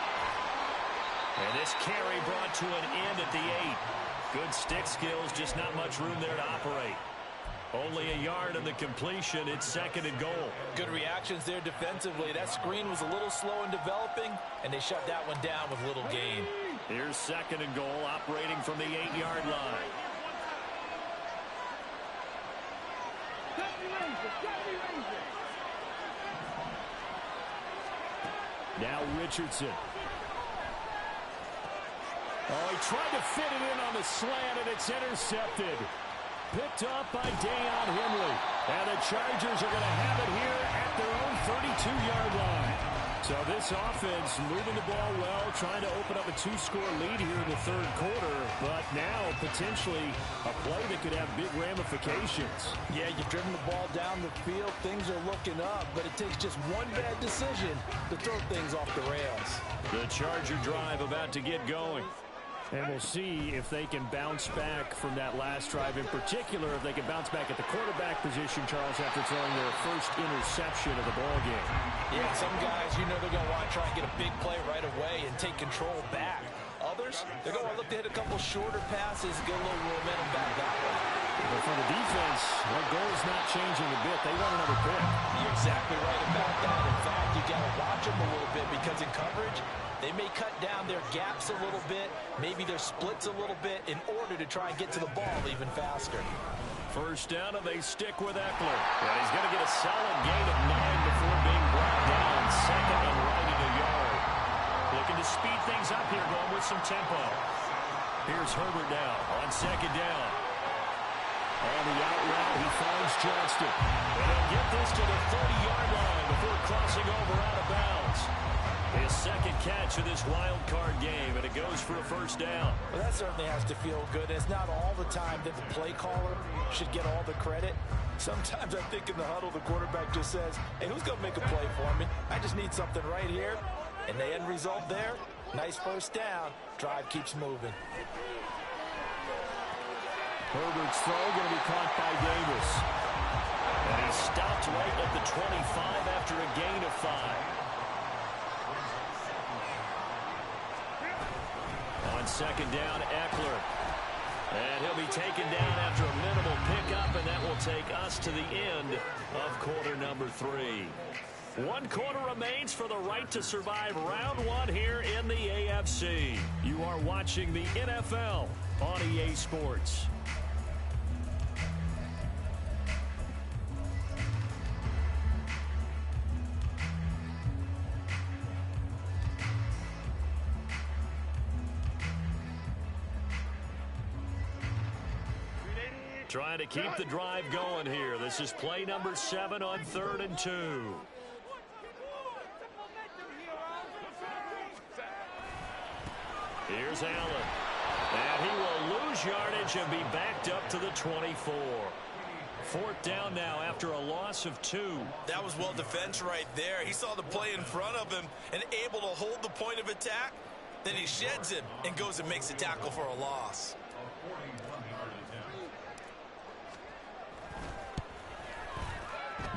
And this carry brought to an end at the 8. Good stick skills, just not much room there to operate. Only a yard on the completion. It's 2nd and goal. Good reactions there defensively. That screen was a little slow in developing, and they shut that one down with little gain. Here's 2nd and goal, operating from the 8-yard line. Now Richardson. Oh, he tried to fit it in on the slant, and it's intercepted. Picked up by Deion Henley. And the Chargers are going to have it here at their own 32-yard line. So this offense moving the ball well, trying to open up a 2-score lead here in the 3rd quarter. But now potentially a play that could have big ramifications. Yeah, you've driven the ball down the field. Things are looking up, but it takes just one bad decision to throw things off the rails. The Charger drive about to get going. And we'll see if they can bounce back from that last drive. In particular, if they can bounce back at the quarterback position, Charles, after throwing their first interception of the ball game. Yeah, some guys, you know they're going to want to try and get a big play right away and take control back. Others, Rodgers. They're going to look to hit a couple shorter passes, get a little momentum back that way. But for the defense, that goal is not changing a bit. They want another pick. You're exactly right about that. In fact, you got to watch them a little bit because in coverage, they may cut down their gaps a little bit, maybe their splits a little bit in order to try and get to the ball even faster. First down, and they stick with Eckler. And he's going to get a solid gain of 9 before being brought down. Second and right at a yard. Looking to speed things up here, going with some tempo. Here's Herbert now on second down. On the out route, he finds Johnston. And he'll get this to the 30-yard line before crossing over out of bounds. His second catch of this wild card game, and it goes for a first down. Well, that certainly has to feel good. It's not all the time that the play caller should get all the credit. Sometimes I think in the huddle, the quarterback just says, hey, who's going to make a play for me? I just need something right here. And the end result there, nice first down. Drive keeps moving. Herbert's throw going to be caught by Davis. And he stopped right at the 25 after a gain of 5. On second down, Eckler. And he'll be taken down after a minimal pickup, and that will take us to the end of quarter number 3. 1 quarter remains for the right to survive round 1 here in the AFC. You are watching the NFL on EA Sports. Trying to keep the drive going here. This is play number 7 on 3rd and 2. Here's Allen. And he will lose yardage and be backed up to the 24. 4th down now after a loss of 2. That was well defense right there. He saw the play in front of him and able to hold the point of attack. Then he sheds him and goes and makes a tackle for a loss.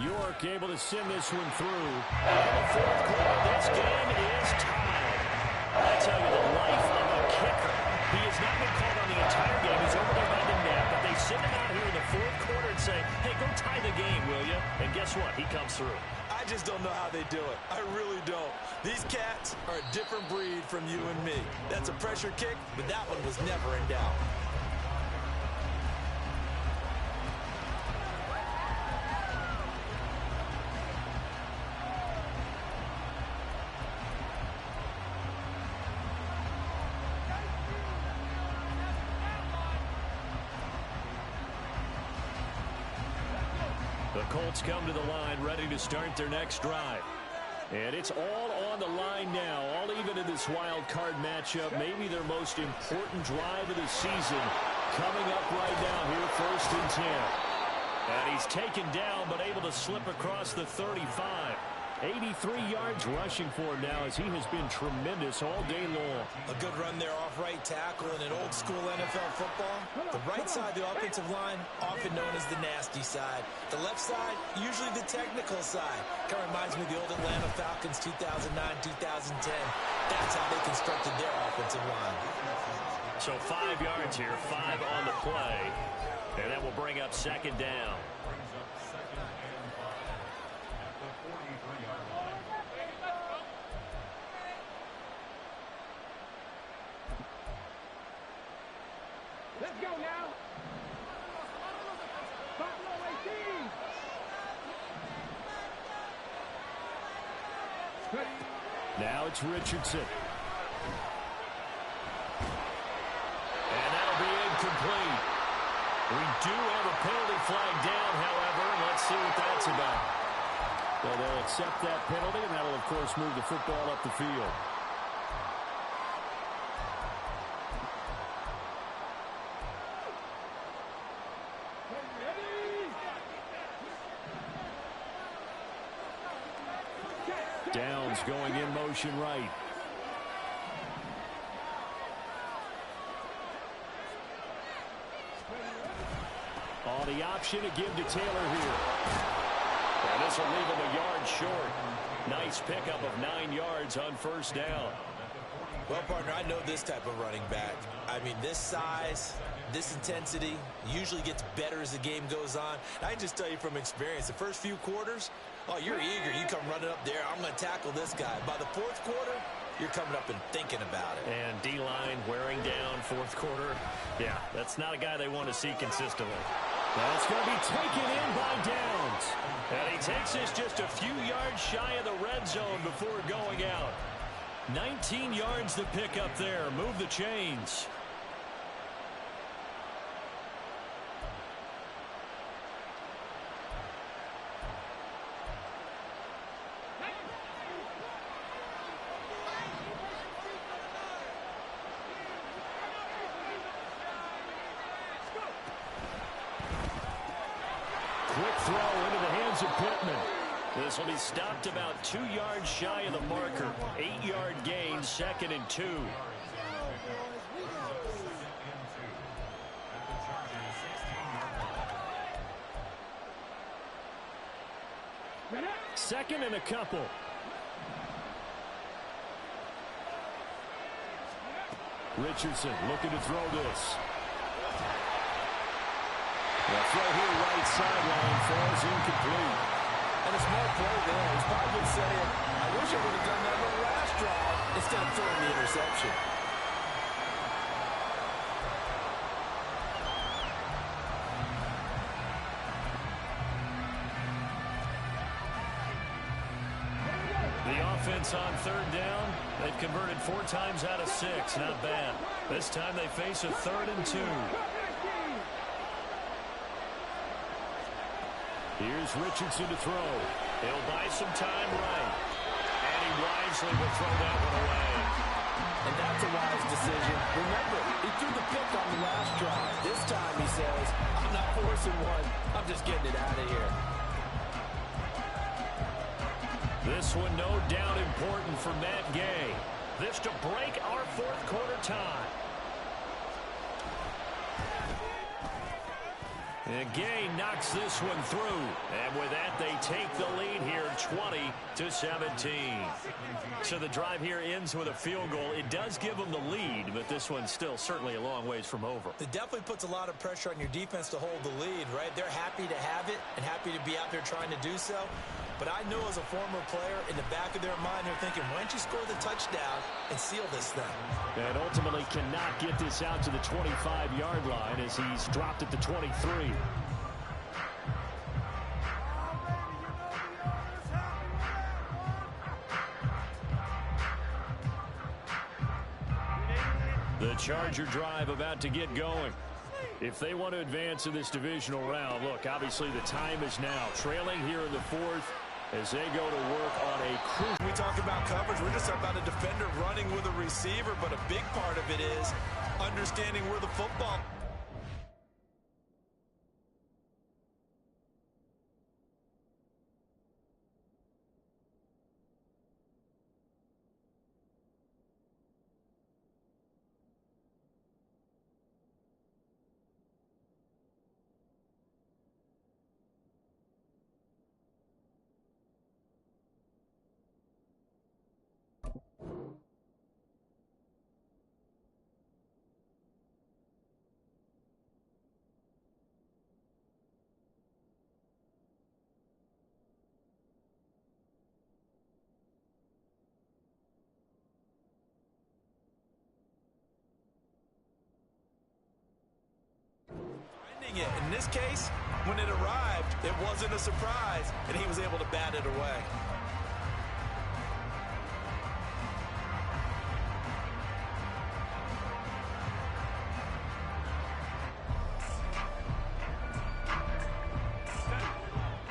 York able to send this one through. In the 4th quarter, this game is tied. I tell you, the life of a kicker. He has not been called on the entire game. He's over there by the net, but they send him out here in the 4th quarter and say, hey, go tie the game, will you? And guess what? He comes through. I just don't know how they do it. I really don't. These cats are a different breed from you and me. That's a pressure kick, but that one was never in doubt. The Colts come to the line, ready to start their next drive. And it's all on the line now, all even in this wild card matchup. Maybe their most important drive of the season coming up right now here, 1st and 10. And he's taken down, but able to slip across the 35. 83 yards rushing for him now as he has been tremendous all day long. A good run there off right tackle in an old school NFL football. The right side, the offensive line, often known as the nasty side. The left side, usually the technical side. Kind of reminds me of the old Atlanta Falcons 2009-2010. That's how they constructed their offensive line. So 5 yards here, 5 on the play. And that will bring up second down. Let's go now. Now it's Richardson. And that'll be incomplete. We do have a penalty flag down, however. Let's see what that's about. Well, they'll accept that penalty, and that'll, of course, move the football up the field. Downs going in motion right. On the option to give to Taylor here. And this will leave him a yard short. Nice pickup of 9 yards on first down. Well, partner, I know this type of running back. I mean, this size, this intensity usually gets better as the game goes on. I can just tell you from experience, the first few quarters, oh, you're eager. You come running up there, I'm going to tackle this guy. By the fourth quarter, you're coming up and thinking about it. And D-line wearing down fourth quarter. Yeah, that's not a guy they want to see consistently. That's going to be taken in by Downs. And he takes us just a few yards shy of the red zone before going out. 19 yards to pick up there. Move the chains. Quick throw into the hands of Pittman. This will be stopped about 2 yards shy of the marker. 8-yard gain, 2nd and 2. Second and a couple. Richardson looking to throw this. The throw here right sideline falls incomplete. And a small play there. He's probably saying, I wish I would have done that on the last drive instead of throwing the interception. The offense on third down, they've converted 4 times out of 6. Not bad. This time they face a 3rd and 2. Here's Richardson to throw. He'll buy some time right. And he wisely will throw that one away. And that's a wise decision. Remember, he threw the pick on the last drive. This time he says, I'm not forcing one. I'm just getting it out of here. This one no doubt important for Matt Gay. This to break our fourth quarter tie. And Gay knocks this one through. And with that, they take the lead here, 20-17. So the drive here ends with a field goal. It does give them the lead, but this one's still certainly a long ways from over. It definitely puts a lot of pressure on your defense to hold the lead, right? They're happy to have it and happy to be out there trying to do so. But I know as a former player, in the back of their mind, they're thinking, why don't you score the touchdown and seal this thing? And ultimately cannot get this out to the 25-yard line as he's dropped at the 23. The Charger drive about to get going. If they want to advance in this divisional round, look, obviously the time is now. Trailing here in the fourth as they go to work on a cruise. We talk about coverage. We're just talking about a defender running with a receiver, but a big part of it is understanding where the football. It. In this case, when it arrived, it wasn't a surprise, and he was able to bat it away.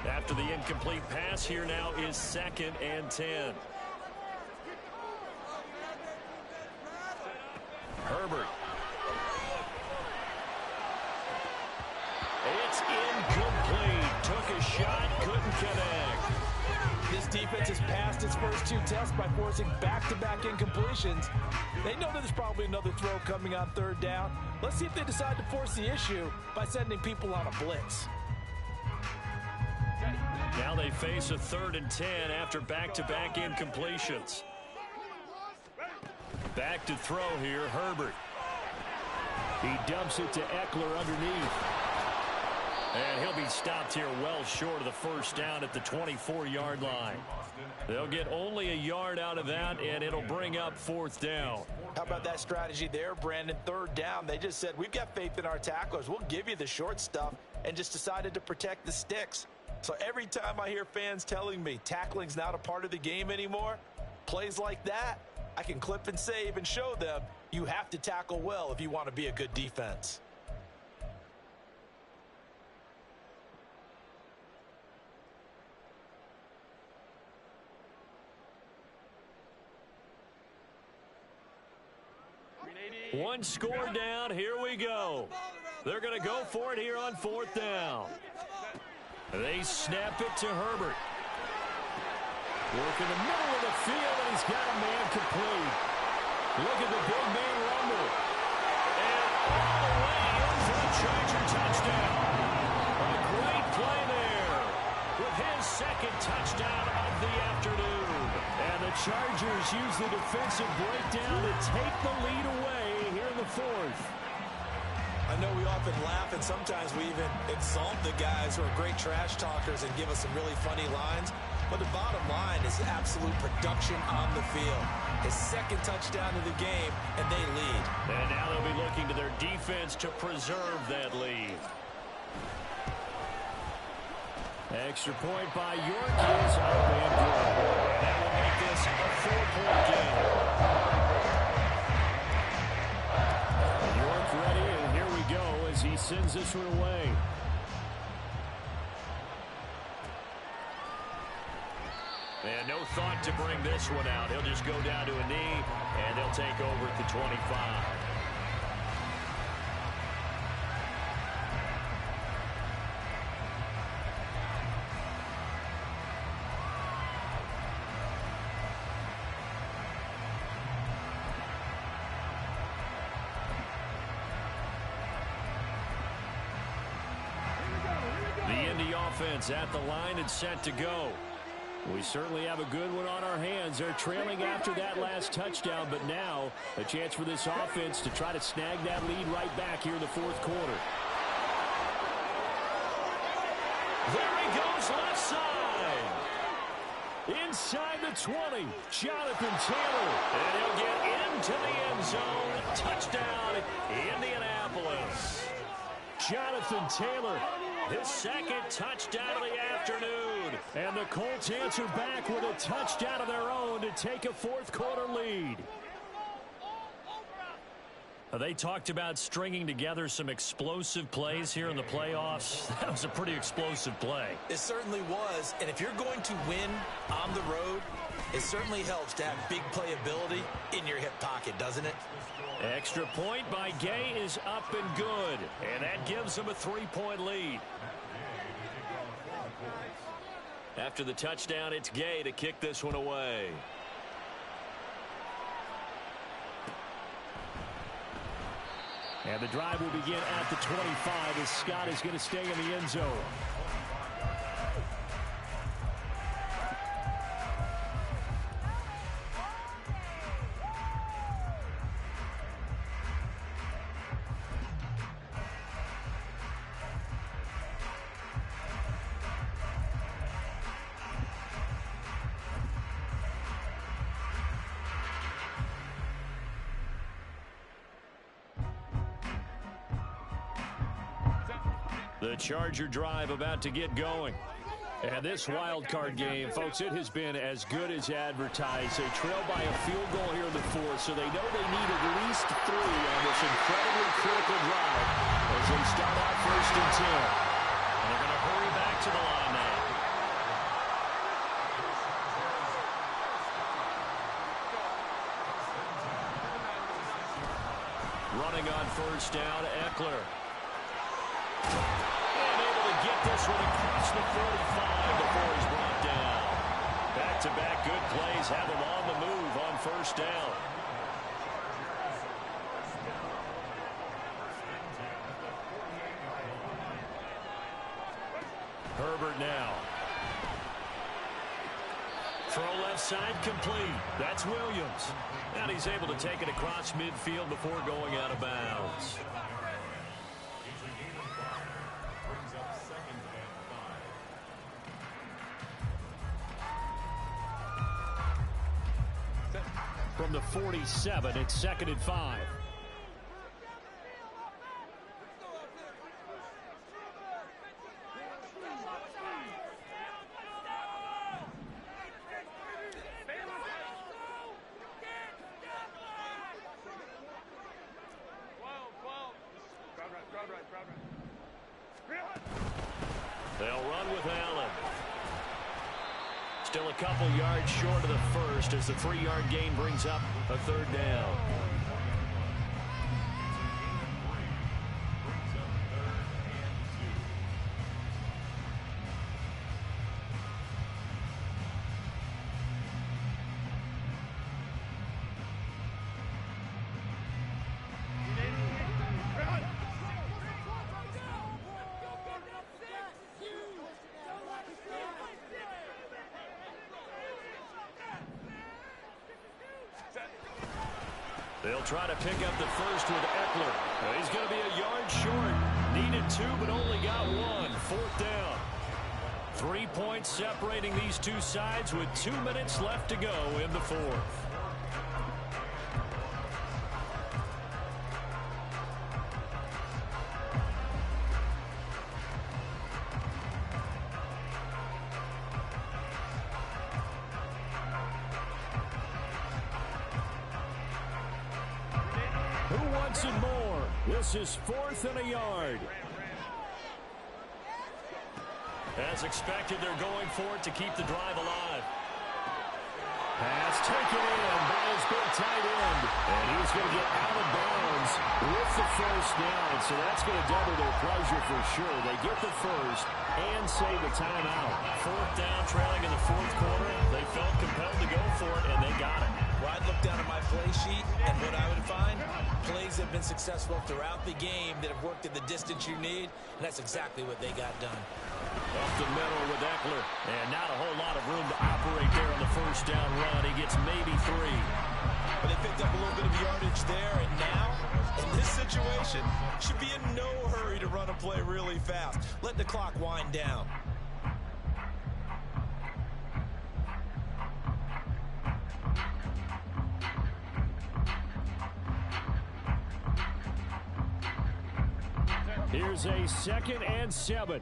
After the incomplete pass, here now is 2nd and 10. Herbert. It's incomplete. Took a shot, couldn't connect. This defense has passed its first 2 tests by forcing back-to-back incompletions. They know there's probably another throw coming on third down. Let's see if they decide to force the issue by sending people on a blitz. Now they face a 3rd and 10 after back-to-back incompletions. Back to throw here, Herbert. He dumps it to Eckler underneath. And he'll be stopped here well short of the first down at the 24-yard line. They'll get only a yard out of that, and it'll bring up 4th down. How about that strategy there, Brandon? 3rd down, they just said, we've got faith in our tacklers. We'll give you the short stuff, and just decided to protect the sticks. So every time I hear fans telling me tackling's not a part of the game anymore, plays like that, I can clip and save and show them you have to tackle well if you want to be a good defense. One score down. Here we go. They're going to go for it here on 4th down. They snap it to Herbert. Work in the middle of the field, and he's got a man complete. Look at the big man rumble. And all the way in for the Charger touchdown. A great play there with his 2nd touchdown of the afternoon. And the Chargers use the defensive breakdown to take the lead away here in the 4th. I know we often laugh, and sometimes we even insult the guys who are great trash talkers and give us some really funny lines. But the bottom line is absolute production on the field. His 2nd touchdown of the game, and they lead. And now they'll be looking to their defense to preserve that lead. Extra point by York is up and good. That will make this a 4-point game. York ready, and here we go as he sends this one away. And no thought to bring this one out. He'll just go down to a knee, and they'll take over at the 25. The Indy offense at the line and set to go. We certainly have a good one on our hands. They're trailing after that last touchdown, but now a chance for this offense to try to snag that lead right back here in the 4th quarter. There he goes left side. Inside the 20, Jonathan Taylor. And he'll get into the end zone. Touchdown, Indianapolis. Jonathan Taylor, his 2nd touchdown of the afternoon. And the Colts answer back with a touchdown of their own to take a 4th quarter lead. They talked about stringing together some explosive plays here in the playoffs. That was a pretty explosive play. It certainly was, and if you're going to win on the road, it certainly helps to have big playability in your hip pocket, doesn't it? Extra point by Gay is up and good, and that gives them a 3-point lead. After the touchdown, it's Gay to kick this one away. And the drive will begin at the 25 as Scott is going to stay in the end zone. The Charger drive about to get going. And this wild card game, folks, it has been as good as advertised. They trail by a field goal here in the 4th, so they know they need at least 3 on this incredibly critical drive as they start out 1st and 10. And they're going to hurry back to the line now. Running on 1st down, Eckler. Get this one across the 45 before he's brought down. Back-to-back good plays have him on the move on 1st down. Herbert now. Throw left side complete. That's Williams. And he's able to take it across midfield before going out of bounds. From the 47, it's 2nd and 5. They'll run with Allen. Still a couple yards short of the first as the 3-yard gain brings up a 3rd down. They'll try to pick up the first with Eckler. He's going to be a yard short. Needed 2, but only got 1. 4th down. 3 points separating these two sides with 2 minutes left to go in the 4th. Who wants it more? This is 4th and a yard. As expected, they're going for it to keep the drive alive. Pass taken in by his big tight end. And he's going to get out of bounds with the first down. So that's going to double their pleasure for sure. They get the first and save a timeout. 4th down, trailing in the 4th quarter. They felt compelled to go for it, and they got it. Well, I'd look down at my play sheet, and what I would find, plays have been successful throughout the game that have worked at the distance you need, and that's exactly what they got done. Up the middle with Eckler, and not a whole lot of room to operate there on the first down run. He gets maybe 3. But they picked up a little bit of yardage there, and now, in this situation, should be in no hurry to run a play really fast. Let the clock wind down. Here's a 2nd and 7.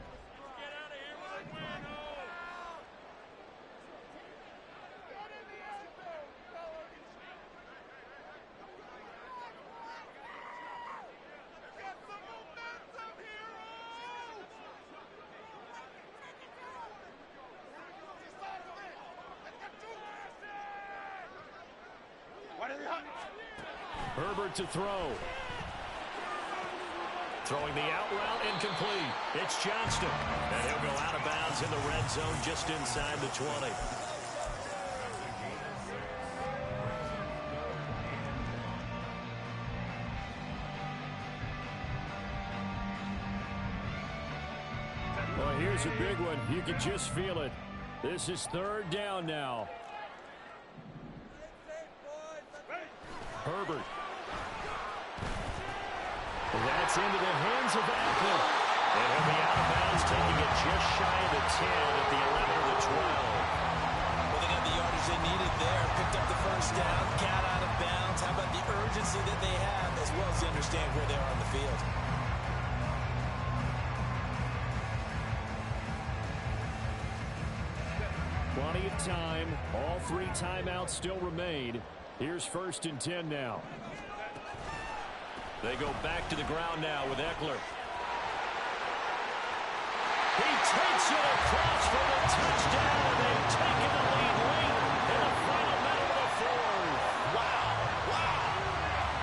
Herbert to throw. Throwing the out route incomplete. It's Johnston. And he'll go out of bounds in the red zone just inside the 20. Well, here's a big one. You can just feel it. This is 3rd down now. Herbert. That's into the hands of Eckler. And he'll be out of bounds, taking it just shy of the 10 at the 11 or the 12. Well, they got the yardage they needed there. Picked up the first down, got out of bounds. How about the urgency that they have, as well as they understand where they are on the field? Plenty of time. All 3 timeouts still remain. Here's 1st and 10 now. They go back to the ground now with Eckler. He takes it across for the touchdown, and they've taken the lead late in the final minute of the 4th. Wow.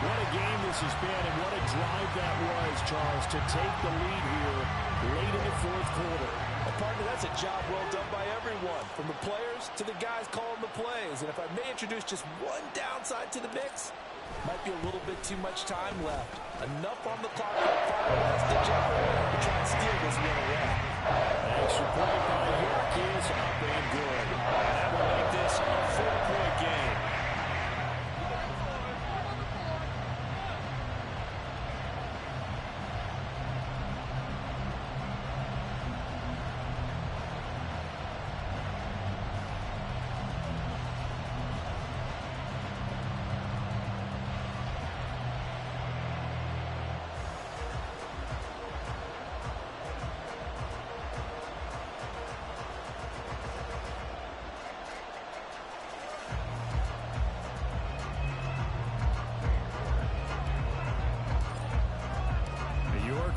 What a game this has been, and what a drive that was, Charles, to take the lead here late in the 4th quarter. Partner, that's a job well done by everyone, from the players to the guys calling the plays. And if I may introduce just one downside to the mix, might be a little bit too much time left. Enough on the clock for a final last jump to try and steal this one away. Extra point by York is up and good. That will make this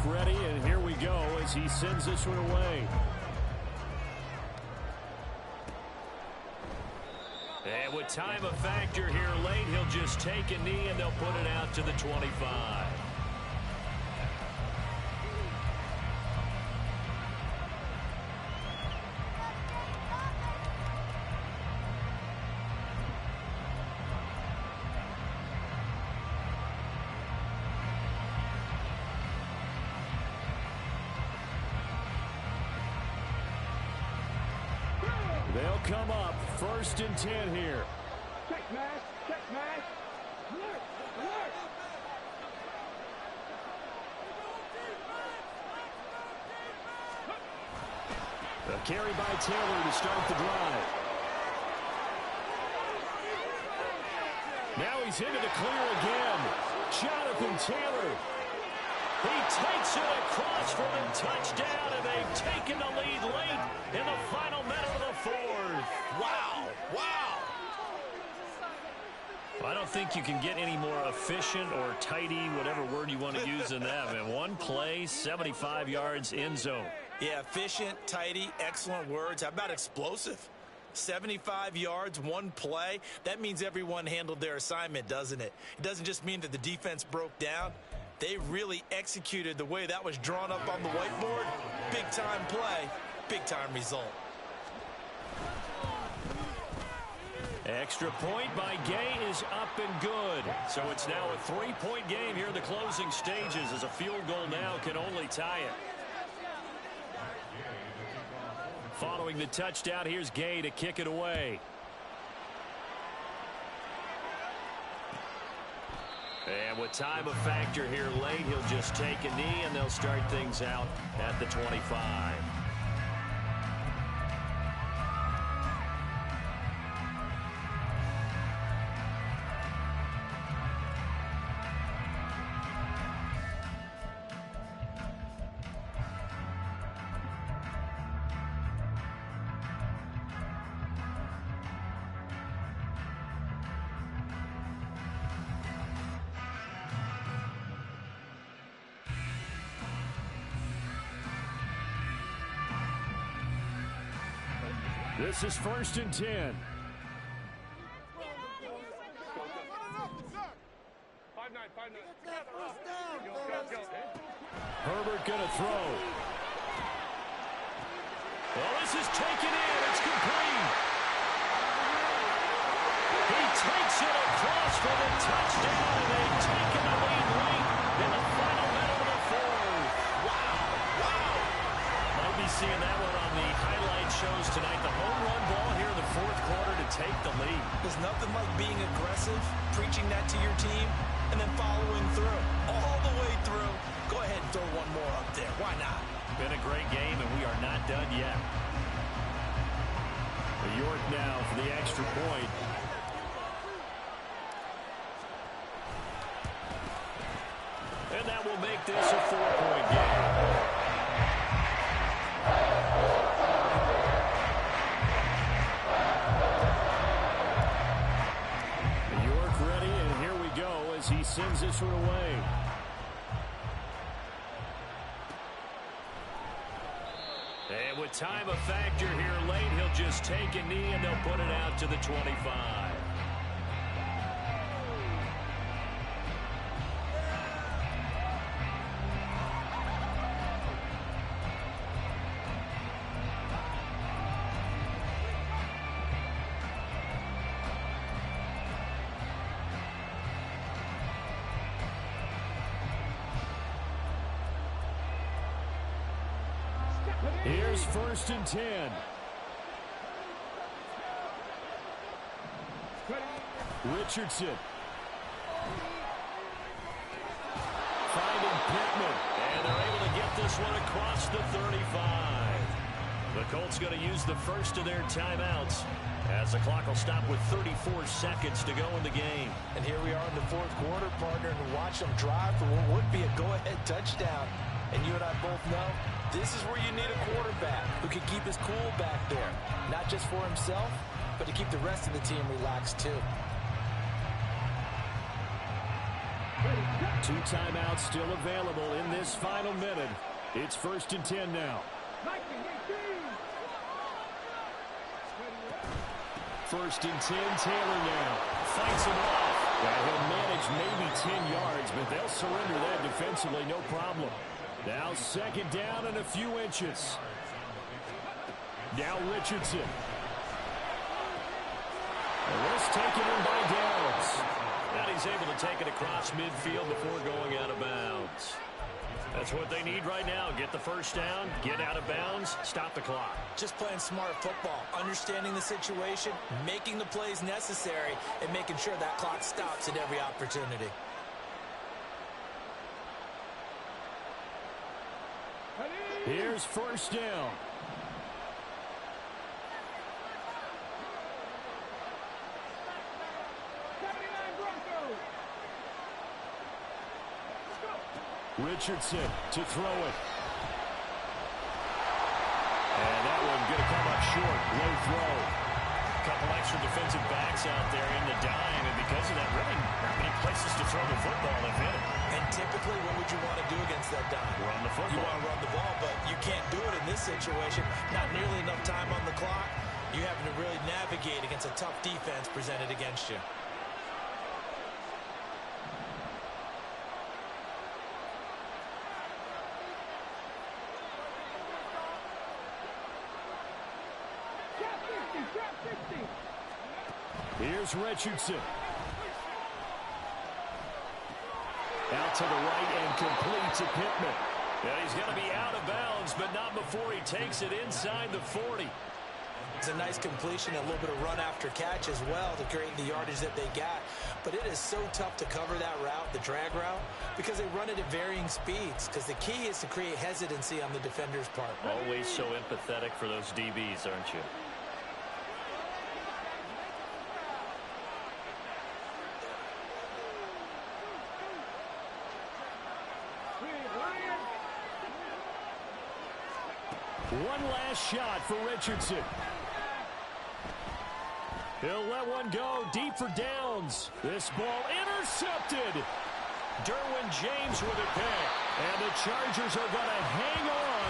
ready, and here we go as he sends this one away. And with time a factor here late, he'll just take a knee, and they'll put it out to the 25. They'll come up 1st and 10 here. Check smash, check smash. Alert, alert. A carry by Taylor to start the drive. Now he's into the clear again. Jonathan Taylor. He takes it across for the touchdown, and they've taken the lead late in the final minute of the 4th. Wow, wow. I don't think you can get any more efficient or tidy, whatever word you want to use in that, man. One play, 75 yards, end zone. Yeah, efficient, tidy, excellent words. How about explosive? 75 yards, one play. That means everyone handled their assignment, doesn't it? It doesn't just mean that the defense broke down. They really executed the way that was drawn up on the whiteboard. Big-time play, big-time result. Extra point by Gay is up and good. So it's now a 3-point game here in the closing stages, as a field goal now can only tie it. Following the touchdown, here's Gay to kick it away. And with time a factor here late, he'll just take a knee, and they'll start things out at the 25. This is 1st and 10. 5-9, 5-9. Go. Herbert going to throw. Well, this is taken in. It's complete. He takes it across for the touchdown, and they've taken the lead late in the final minute of the 4th. Wow. Might be seeing that one on the highlight shows tonight. The home run ball here in the 4th quarter to take the lead. There's nothing like being aggressive, preaching that to your team, and then following through. All the way through. Go ahead and throw one more up there. Why not? Been a great game, and we are not done yet. York now for the extra point. And that will make this a 4-point game. York ready, and here we go as he sends this one away. And with time a factor here late, he'll just take a knee, and they'll put it out to the 25. Here's 1st and 10. Richardson. Finding Pittman. And they're able to get this one across the 35. The Colts going to use the first of their timeouts, as the clock will stop with 34 seconds to go in the game. And here we are in the 4th quarter, partner, and watch them drive for what would be a go-ahead touchdown. And you and I both know this is where you need a quarterback who can keep his cool back there. Not just for himself, but to keep the rest of the team relaxed too. Ready, go. 2 timeouts still available in this final minute. It's 1st and 10 now. 1st and 10, Taylor now. Fights him off. Yeah, he'll manage maybe 10 yards, but they'll surrender that defensively, no problem. Now 2nd down and a few inches. Now Richardson. And this taken in by Downs. And he's able to take it across midfield before going out of bounds. That's what they need right now. Get the 1st down, get out of bounds, stop the clock. Just playing smart football, understanding the situation, making the plays necessary, and making sure that clock stops at every opportunity. Here's 1st down. Richardson to throw it. And that one going to come up short. Low throw. A couple extra defensive backs out there in the dime, and because of that, really not many places to throw the football if in it. And typically, what would you want to do against that dime? Run the football. You want to run the ball, but you can't do it in this situation. Not nearly enough time on the clock. You're having to really navigate against a tough defense presented against you. Here's Richardson. Out to the right and complete to Pittman. And he's going to be out of bounds, but not before he takes it inside the 40. It's a nice completion, a little bit of run after catch as well to create the yardage that they got. But it is so tough to cover that route, the drag route, because they run it at varying speeds. Because the key is to create hesitancy on the defender's part. Always so empathetic for those DBs, aren't you? One last shot for Richardson. He'll let one go deep for Downs. This ball intercepted. Derwin James with a pick. And the Chargers are going to hang on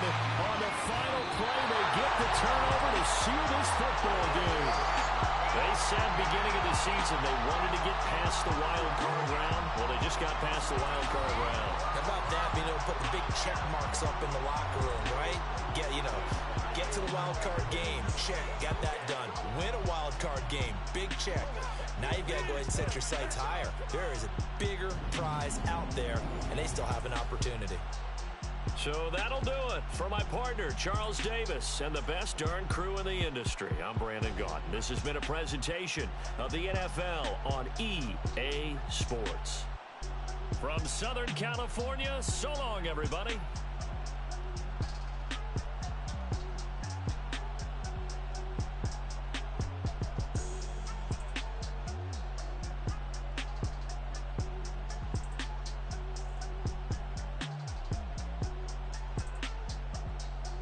the final play. They get the turnover to seal this football game. They said beginning of the season they wanted to get past the wild card round. Well, they just got past the wild card round. How about that? Being able to put the big check marks up in the locker room, right? Get to the wild card game. Check. Got that done. Win a wild card game. Big check. Now you've got to go ahead and set your sights higher. There is a bigger prize out there, and they still have an opportunity. So that'll do it for my partner, Charles Davis, and the best darn crew in the industry. I'm Brandon Gotw. This has been a presentation of the NFL on EA Sports. From Southern California, so long, everybody.